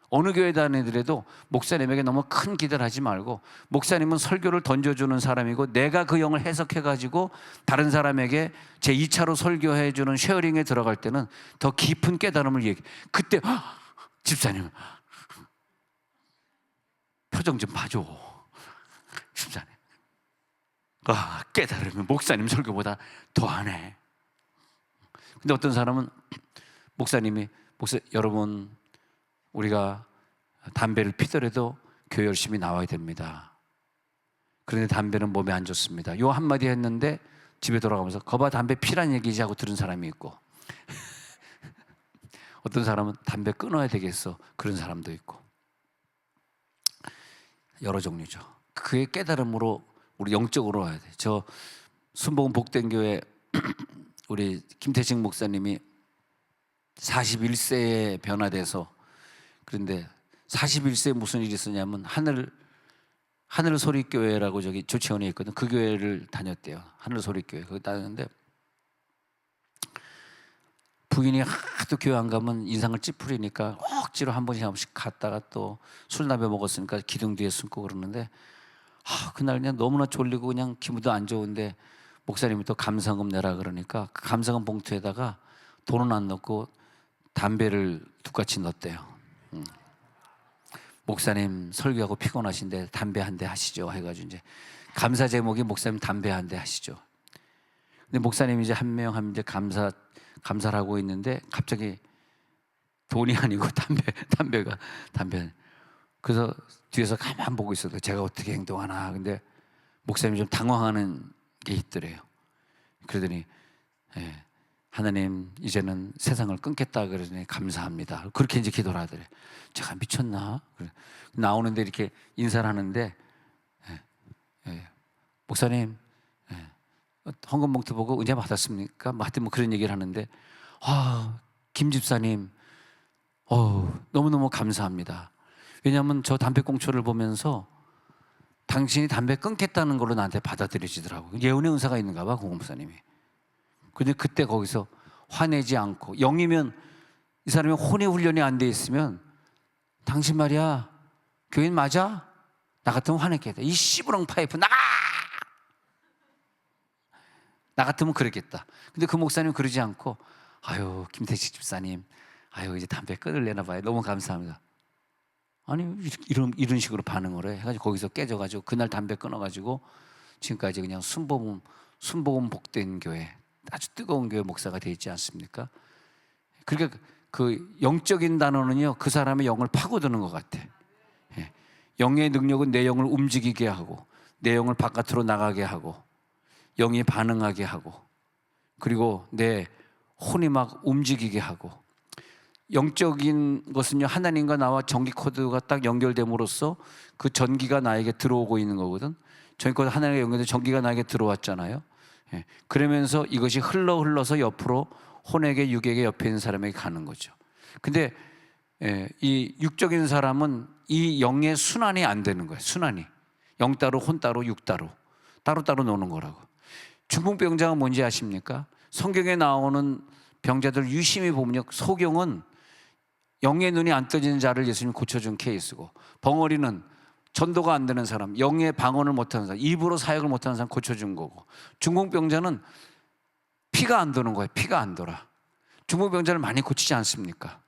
어느 교회 다니더라도 목사님에게 너무 큰 기대를 하지 말고, 목사님은 설교를 던져주는 사람이고 내가 그 영을 해석해가지고 다른 사람에게 제2차로 설교해주는 쉐어링에 들어갈 때는 더 깊은 깨달음을 그때 집사님 표정 좀 봐줘. 집사님 깨달으면 목사님 설교보다 더하네. 근데 어떤 사람은 여러분, 우리가 담배를 피더라도 교회 열심히 나와야 됩니다. 그런데 담배는 몸에 안 좋습니다. 요 한마디 했는데 집에 돌아가면서 거봐 담배 피란 얘기지 하고 들은 사람이 있고 어떤 사람은 담배 끊어야 되겠어, 그런 사람도 있고. 여러 종류죠. 그의 깨달음으로 우리 영적으로 와야 돼. 저 순복음 복된 교회 우리 김태식 목사님이 41세에 변화돼서, 그런데 41세에 무슨 일이 있었냐면 하늘소리교회라고 저기 조치원에 있거든. 그 교회를 다녔대요. 하늘소리교회. 거기 다녔는데 부인이 하도 교회 안 가면 인상을 찌푸리니까 억지로 한 번씩 갔다가 또 술 담배 먹었으니까 기둥 뒤에 숨고 그러는데, 그날 그냥 너무나 졸리고 그냥 기분도 안 좋은데 목사님이 또 감사금 내라 그러니까 그 감사금 봉투에다가 돈은 안 넣고 담배를 두 가지 넣었대요. 목사님 설교하고 피곤하신데 담배 한 대 하시죠 해가지고 이제 감사 제목이 목사님 담배 한 대 하시죠. 근데 목사님이 이제 한 명 이제 감사를 하고 있는데 갑자기 돈이 아니고 담배. 그래서 뒤에서 가만 보고 있어도 제가 어떻게 행동하나. 근데 목사님이 좀 당황하는 게 있더래요. 그러더니 하나님 이제는 세상을 끊겠다 그러더니 감사합니다. 그렇게 이제 기도를 하더래. 제가 미쳤나? 나오는데 이렇게 인사를 하는데 목사님 헌금 봉투 보고 은혜 받았습니까? 하여튼 뭐 그런 얘기를 하는데 김 집사님 너무너무 감사합니다. 왜냐하면 저 담배꽁초를 보면서 당신이 담배 끊겠다는 걸로 나한테 받아들여지더라고요. 예언의 은사가 있는가 봐, 공업사님이. 근데 그때 거기서 화내지 않고, 0이면 이 사람이 혼의 훈련이 안 돼 있으면 당신 말이야 교인 맞아? 나 같으면 화냈겠다. 이 씨부렁 파이프 나가! 나 같으면 그랬겠다. 근데 그 목사님은 그러지 않고 아유 김태식 집사님 이제 담배 끊을래나 봐요. 너무 감사합니다. 아니 이런 식으로 반응을 해가지고 거기서 깨져가지고 그날 담배 끊어가지고 지금까지 그냥 순복음 복된 교회, 아주 뜨거운 교회 목사가 되어 있지 않습니까? 그러니까 그 영적인 단어는요 그 사람의 영을 파고드는 것 같아. 영의 능력은 내 영을 움직이게 하고 내 영을 바깥으로 나가게 하고 영이 반응하게 하고 그리고 내 혼이 막 움직이게 하고. 영적인 것은요 하나님과 나와 전기 코드가 딱 연결됨으로써 그 전기가 나에게 들어오고 있는 거거든. 전기 코드 하나님과 연결돼 전기가 나에게 들어왔잖아요. 그러면서 이것이 흘러서 옆으로 혼에게 육에게 옆에 있는 사람에게 가는 거죠. 근데 이 육적인 사람은 이 영의 순환이 안 되는 거예요. 순환이 영 따로 혼 따로 육 따로 따로따로 노는 거라고. 중풍병자가 뭔지 아십니까? 성경에 나오는 병자들 유심히 보면요 소경은 영의 눈이 안 떠지는 자를 예수님이 고쳐준 케이스고, 벙어리는 전도가 안 되는 사람, 영의 방언을 못하는 사람, 입으로 사역을 못하는 사람 고쳐준 거고, 중풍병자는 피가 안 도는 거예요. 피가 안 돌아. 중풍병자를 많이 고치지 않습니까?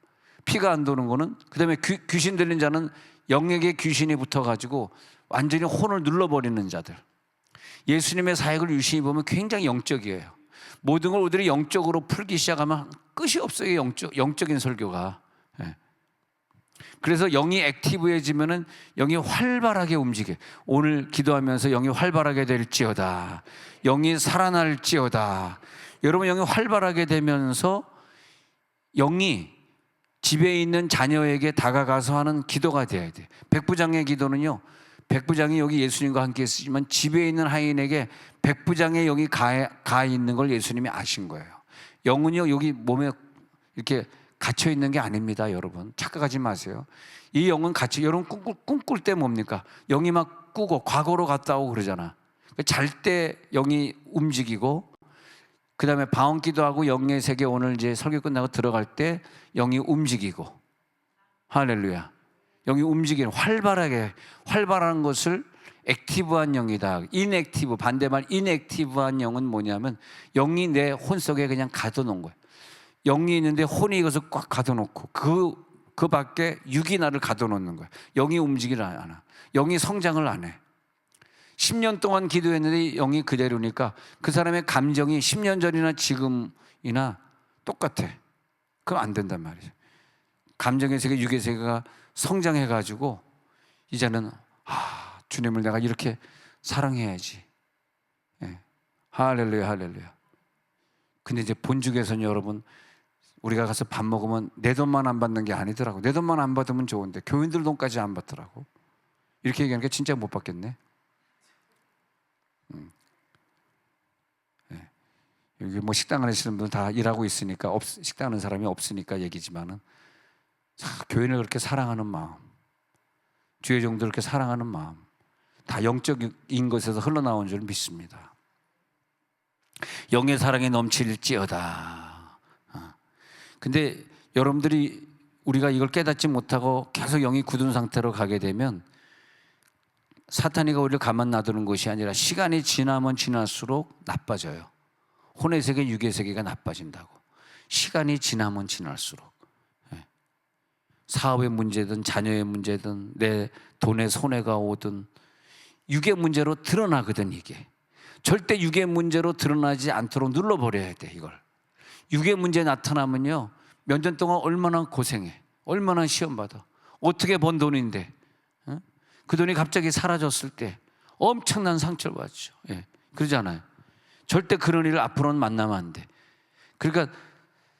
피가 안 도는 거는. 그 다음에 귀신 들린 자는 영에게 귀신이 붙어가지고 완전히 혼을 눌러버리는 자들. 예수님의 사역을 유심히 보면 굉장히 영적이에요. 모든 걸 우리들이 영적으로 풀기 시작하면 끝이 없어요. 영적인 설교가. 그래서 영이 액티브해지면은 영이 활발하게 움직여. 오늘 기도하면서 영이 활발하게 될지어다. 영이 살아날지어다. 여러분 영이 활발하게 되면서 영이 집에 있는 자녀에게 다가가서 하는 기도가 돼야 돼. 백부장의 기도는요. 백부장이 여기 예수님과 함께 있으지만 집에 있는 하인에게 백부장의 영이 가 있는 걸 예수님이 아신 거예요. 영은요 여기 몸에 이렇게 갇혀 있는 게 아닙니다, 여러분. 착각하지 마세요. 이 영은 여러분 꿈꿀 때 뭡니까? 영이 막 꾸고 과거로 갔다 오고 그러잖아. 잘 때 영이 움직이고, 그 다음에 방언기도 하고 영의 세계 오늘 이제 설교 끝나고 들어갈 때 영이 움직이고. 할렐루야. 영이 움직이는 활발한 것을 액티브한 영이다. 인액티브, 반대말 인액티브한 영은 뭐냐면 영이 내 혼 속에 그냥 가둬놓은 거예요. 영이 있는데 혼이 이것을 꽉 가둬놓고 그 밖에 육이 나를 가둬놓는 거예요. 영이 움직이지 않아. 영이 성장을 안 해. 10년 동안 기도했는데 영이 그대로니까 그 사람의 감정이 10년 전이나 지금이나 똑같아. 그럼 안 된단 말이죠. 감정의 세계, 육의 세계가 성장해가지고 이제는 주님을 내가 이렇게 사랑해야지. 할렐루야, 할렐루야. 근데 이제 본죽에서는 여러분 우리가 가서 밥 먹으면 내 돈만 안 받는 게 아니더라고. 내 돈만 안 받으면 좋은데 교인들 돈까지 안 받더라고. 이렇게 얘기하니까 진짜 못 받겠네. 여기 뭐 식당 하시는 분들 다 일하고 있으니까 식당 하는 사람이 없으니까 얘기지만은 교인을 그렇게 사랑하는 마음, 주의 종들을 그렇게 사랑하는 마음, 다 영적인 것에서 흘러나온 줄 믿습니다. 영의 사랑이 넘칠지어다. 근데 여러분들이 우리가 이걸 깨닫지 못하고 계속 영이 굳은 상태로 가게 되면 사탄이가 우리를 가만 놔두는 것이 아니라 시간이 지나면 지날수록 나빠져요. 혼의 세계, 육의 세계가 나빠진다고. 시간이 지나면 지날수록 사업의 문제든 자녀의 문제든 내 돈에 손해가 오든 육의 문제로 드러나거든. 이게 절대 육의 문제로 드러나지 않도록 눌러버려야 돼. 이걸 육의 문제 나타나면요, 몇 년 동안 얼마나 고생해, 얼마나 시험받아, 어떻게 번 돈인데 그 돈이 갑자기 사라졌을 때 엄청난 상처를 받죠. 그러잖아요. 절대 그런 일을 앞으로는 만나면 안 돼. 그러니까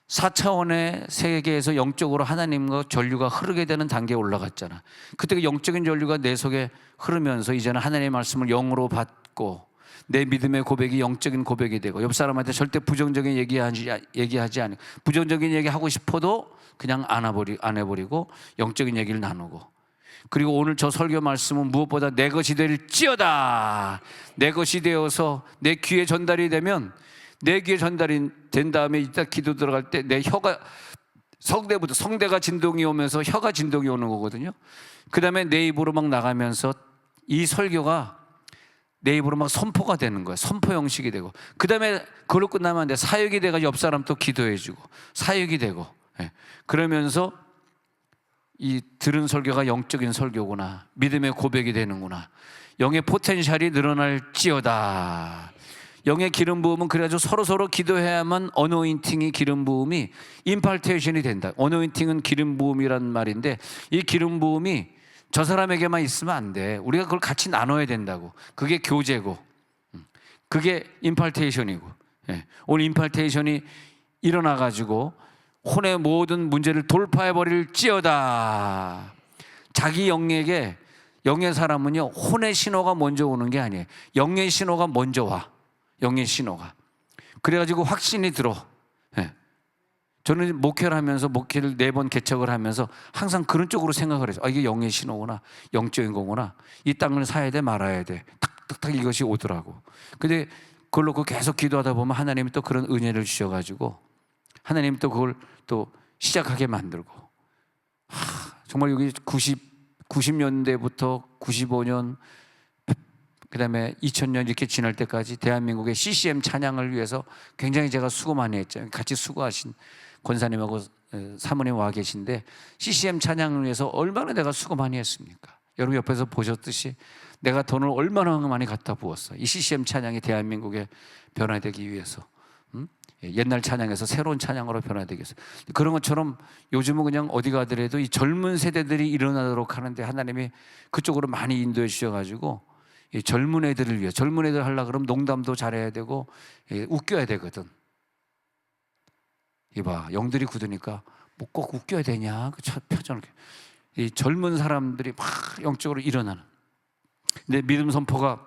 4차원의 세계에서 영적으로 하나님과 전류가 흐르게 되는 단계에 올라갔잖아. 그때 그 영적인 전류가 내 속에 흐르면서 이제는 하나님의 말씀을 영으로 받고 내 믿음의 고백이 영적인 고백이 되고, 옆 사람한테 절대 부정적인 얘기하지 않고, 부정적인 얘기하고 싶어도 그냥 안 해버리고 영적인 얘기를 나누고. 그리고 오늘 저 설교 말씀은 무엇보다 내 것이 될지어다. 내 것이 되어서 내 귀에 전달이 되면, 내 귀에 전달이 된 다음에 이따 기도 들어갈 때 내 혀가, 성대가 진동이 오면서 혀가 진동이 오는 거거든요. 그 다음에 내 입으로 막 나가면서 이 설교가 내 입으로 막 선포가 되는 거예요. 선포 형식이 되고, 그 다음에 그걸로 끝나면 안 돼. 사역이 돼가지고 옆 사람 또 기도해주고 사역이 되고. 그러면서 이 들은 설교가 영적인 설교구나, 믿음의 고백이 되는구나, 영의 포텐셜이 늘어날지어다. 영의 기름 부음은 그래가지고 서로 기도해야만 어노인팅이, 기름 부음이 임팔테이션이 된다. 어노인팅은 기름 부음이란 말인데, 이 기름 부음이 저 사람에게만 있으면 안 돼. 우리가 그걸 같이 나눠야 된다고. 그게 교제고, 그게 임팔테이션이고. 오늘 임팔테이션이 일어나가지고 혼의 모든 문제를 돌파해버릴지어다. 자기 영에게, 영의 사람은요, 혼의 신호가 먼저 오는 게 아니에요. 영의 신호가 먼저 와. 영의 신호가. 그래가지고 확신이 들어. 저는 목회를 하면서, 목회를 4번 개척을 하면서 항상 그런 쪽으로 생각을 해서, 이게 영의 신호구나, 영적인 거구나, 이 땅을 사야 돼 말아야 돼, 탁탁탁 이것이 오더라고. 근데 그걸 놓고 계속 기도하다 보면 하나님이 또 그런 은혜를 주셔가지고 하나님이 또 그걸 또 시작하게 만들고. 정말 여기 90년대부터 95년, 그 다음에 2000년 이렇게 지날 때까지 대한민국의 CCM 찬양을 위해서 굉장히 제가 수고 많이 했죠. 같이 수고하신 권사님하고 사모님 와 계신데, CCM 찬양을 위해서 얼마나 내가 수고 많이 했습니까? 여러분 옆에서 보셨듯이 내가 돈을 얼마나 많이 갖다 부었어. 이 CCM 찬양이 대한민국에 변화되기 위해서, 옛날 찬양에서 새로운 찬양으로 변화되기 위해서. 그런 것처럼 요즘은 그냥 어디 가더라도 이 젊은 세대들이 일어나도록 하는데 하나님이 그쪽으로 많이 인도해 주셔가지고, 이 젊은 애들을 위해, 젊은 애들 하려고 그러면 농담도 잘해야 되고 웃겨야 되거든. 이봐, 영들이 굳으니까 뭐 꼭 웃겨야 되냐, 그 표정을. 이 젊은 사람들이 막 영적으로 일어나는. 근데 믿음 선포가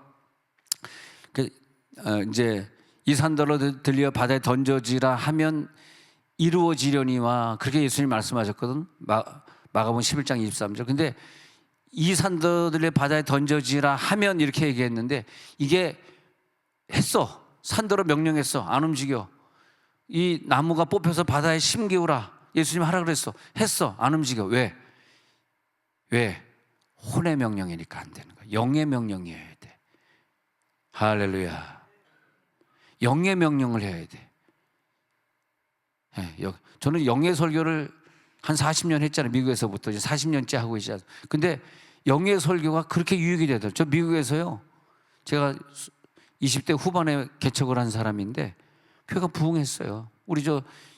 이제 이 산더러 들려 바다에 던져지라 하면 이루어지려니와, 그렇게 예수님 말씀하셨거든. 마가복음 11장 23절. 근데 이 산더들의 바다에 던져지라 하면 이렇게 얘기했는데, 이게 했어. 산더러 명령했어. 안 움직여. 이 나무가 뽑혀서 바다에 심기우라. 예수님 하라 그랬어. 했어. 안 움직여. 왜? 혼의 명령이니까 안 되는 거야. 영의 명령이어야 돼. 할렐루야. 영의 명령을 해야 돼. 저는 영의 설교를 한 40년 했잖아요. 미국에서부터 이제 40년째 하고 있잖아요. 근데 영의 설교가 그렇게 유익이 되더라고요. 저 미국에서요, 제가 20대 후반에 개척을 한 사람인데 교회가 부흥했어요. 우리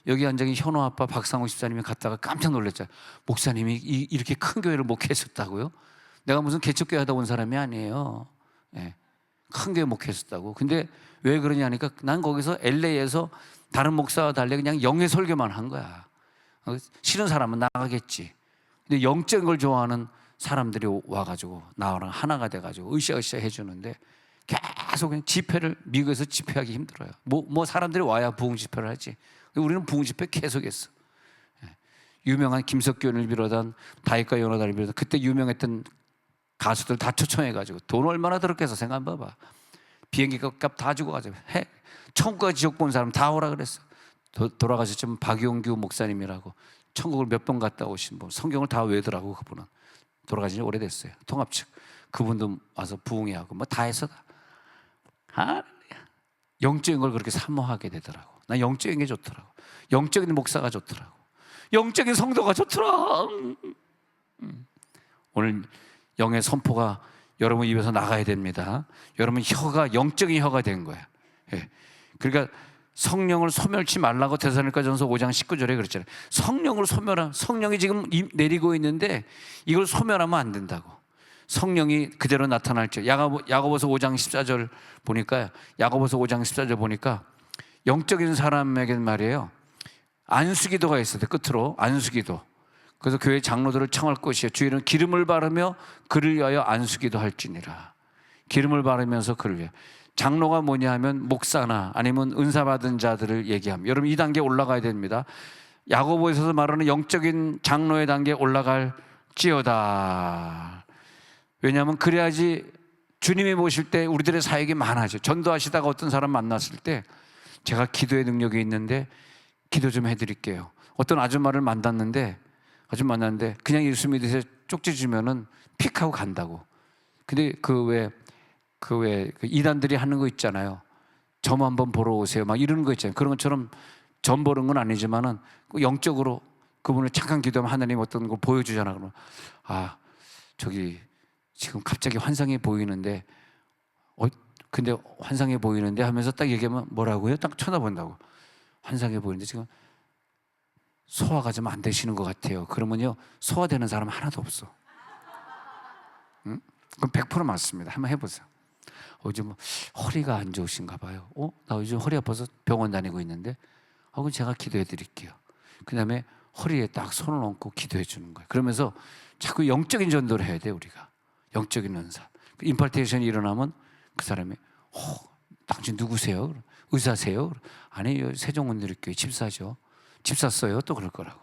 여기 앉아 계신 현호 아빠 박상호 집사님이 갔다가 깜짝 놀랐잖아요. 목사님이 이렇게 큰 교회를 목회했었다고요? 내가 무슨 개척교회 하다 온 사람이 아니에요. 큰 교회 목회했었다고. 근데 왜 그러냐니까, 난 거기서 LA에서 다른 목사와 달리 그냥 영의 설교만 한 거야. 싫은 사람은 나가겠지. 근데 영적인 걸 좋아하는 사람들이 와가지고 나랑 하나가 돼가지고 으쌰으쌰 해주는데, 계속 그냥 집회를, 미국에서 집회하기 힘들어요. 뭐 사람들이 와야 부흥 집회를 하지. 우리는 부흥 집회 계속했어. 유명한 김석균을 비롯한 다윗과 요나단을 비롯한 그때 유명했던 가수들 다 초청해가지고 돈 얼마나 들었겠어. 생각해봐봐. 비행기 값 다 주고 가지고 천국과 지옥 본 사람 다 오라 그랬어. 돌아가셨지만 박용규 목사님이라고 천국을 몇 번 갔다 오신 분, 성경을 다 외더라고. 그분은 돌아가신 지 오래됐어요. 통합 측 그분도 와서 부흥회하고 뭐 다 해서 다. 영적인 걸 그렇게 사모하게 되더라고. 난 영적인 게 좋더라고. 영적인 목사가 좋더라고. 영적인 성도가 좋더라. 오늘 영의 선포가 여러분 입에서 나가야 됩니다. 여러분 혀가 영적인 혀가 된 거야. 예. 그러니까 성령을 소멸치 말라고 데살로니가전서 5장 19절에 그랬잖아요. 성령을 소멸한, 성령이 지금 내리고 있는데 이걸 소멸하면 안 된다고. 성령이 그대로 나타날지. 야고보서 5장 14절 보니까, 야고보서 5장 14절 보니까 영적인 사람에게는 말이에요, 안수기도가 있어요. 끝으로 안수기도. 그래서 교회 장로들을 청할 것이요 주일은 기름을 바르며 그를 위하여 안수기도 할지니라. 기름을 바르면서 그를 위하여. 장로가 뭐냐 하면 목사나 아니면 은사 받은 자들을 얘기합니다. 여러분 이 단계에 올라가야 됩니다. 야고보에서 말하는 영적인 장로의 단계에 올라갈지어다. 왜냐하면 그래야지 주님이 보실 때 우리들의 사역이 많아져. 전도하시다가 어떤 사람 만났을 때 제가 기도의 능력이 있는데 기도 좀 해드릴게요. 어떤 아줌마를 만났는데 그냥 예수 믿으세요 쪽지 주면은 픽 하고 간다고. 근데 그 이단들이 하는 거 있잖아요. 점 한번 보러 오세요 막 이러는 거 있잖아요. 그런 것처럼 점 보는 건 아니지만은 영적으로 그분을 잠깐 기도하면 하나님 어떤 걸 보여주잖아. 그러면 저기 지금 갑자기 환상이 보이는데 근데 환상이 보이는데 하면서 딱 얘기하면 뭐라고요? 딱 쳐다본다고. 환상이 보이는데 지금 소화가 좀 안 되시는 것 같아요. 그러면요 소화되는 사람 하나도 없어. 응? 그럼 100% 맞습니다. 한번 해보세요. 요즘 허리가 안 좋으신가 봐요. 나 요즘 허리 아파서 병원 다니고 있는데 그럼 제가 기도해 드릴게요. 그 다음에 허리에 딱 손을 얹고 기도해 주는 거예요. 그러면서 자꾸 영적인 전도를 해야 돼. 우리가 영적인 은사. 임파테이션이 일어나면 그 사람이 당신 누구세요? 의사세요? 아니요 세종원누리교회 집사죠. 집사 써요? 또 그럴 거라고.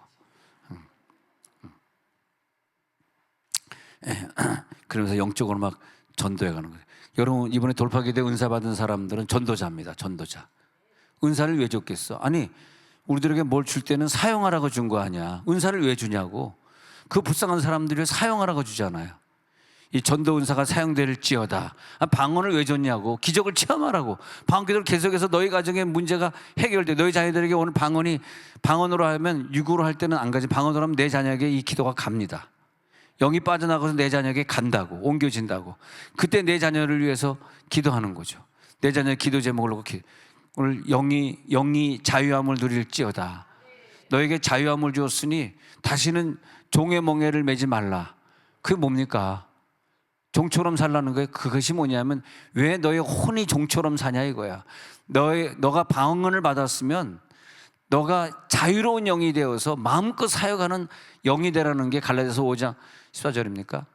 그러면서 영적으로 막 전도해 가는 거예요. 여러분 이번에 돌파기대 은사 받은 사람들은 전도자입니다. 전도자. 은사를 왜 줬겠어? 아니 우리들에게 뭘 줄 때는 사용하라고 준 거 아니야. 은사를 왜 주냐고. 그 불쌍한 사람들을 사용하라고 주잖아요. 이 전도 은사가 사용될지어다. 방언을 왜 줬냐고. 기적을 체험하라고. 방언 기도를 계속해서 너희 가정의 문제가 해결돼. 너희 자녀들에게 오늘 방언으로 하면 육으로 할 때는 안 가지. 방언으로 하면 내 자녀에게 이 기도가 갑니다. 영이 빠져나가서 내 자녀에게 간다고. 옮겨진다고. 그때 내 자녀를 위해서 기도하는 거죠. 내 자녀의 기도 제목을 놓고 오늘 영이 자유함을 누릴지어다. 너에게 자유함을 주었으니 다시는 종의 멍에를 매지 말라. 그게 뭡니까? 종처럼 살라는 거예요. 그것이 뭐냐면 왜 너의 혼이 종처럼 사냐 이거야. 너가 방언을 받았으면 너가 자유로운 영이 되어서 마음껏 사역하는 영이 되라는 게 갈라디아서 5장 14절입니까?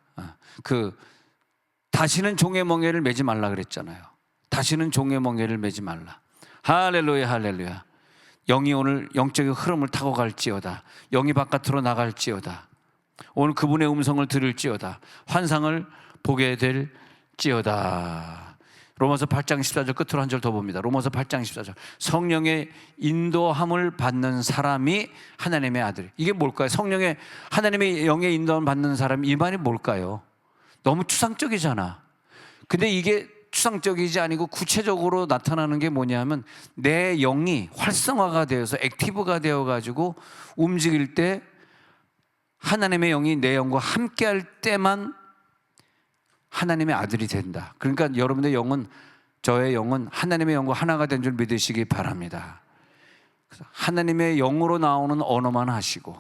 다시는 종의 멍에를 매지 말라 그랬잖아요. 다시는 종의 멍에를 매지 말라. 할렐루야 할렐루야. 영이 오늘 영적인 흐름을 타고 갈지어다. 영이 바깥으로 나갈지어다. 오늘 그분의 음성을 들을지어다. 환상을 보게 될지어다. 로마서 8장 14절 끝으로 한 절 더 봅니다. 로마서 8장 14절. 성령의 인도함을 받는 사람이 하나님의 아들. 이게 뭘까요? 하나님의 영의 인도함을 받는 사람, 이 말이 뭘까요? 너무 추상적이잖아. 근데 이게 추상적이지 아니고 구체적으로 나타나는 게 뭐냐면 내 영이 활성화가 되어서 액티브가 되어가지고 움직일 때 하나님의 영이 내 영과 함께할 때만 하나님의 아들이 된다. 그러니까 여러분의 영은, 저의 영은 하나님의 영과 하나가 된 줄 믿으시기 바랍니다. 하나님의 영으로 나오는 언어만 하시고,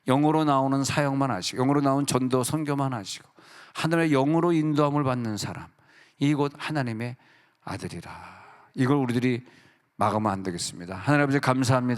영으로 나오는 사역만 하시고, 영으로 나오는 전도 선교만 하시고, 하나님의 영으로 인도함을 받는 사람, 이곳 하나님의 아들이라. 이걸 우리들이 막으면 안 되겠습니다. 하나님 아버지 감사합니다.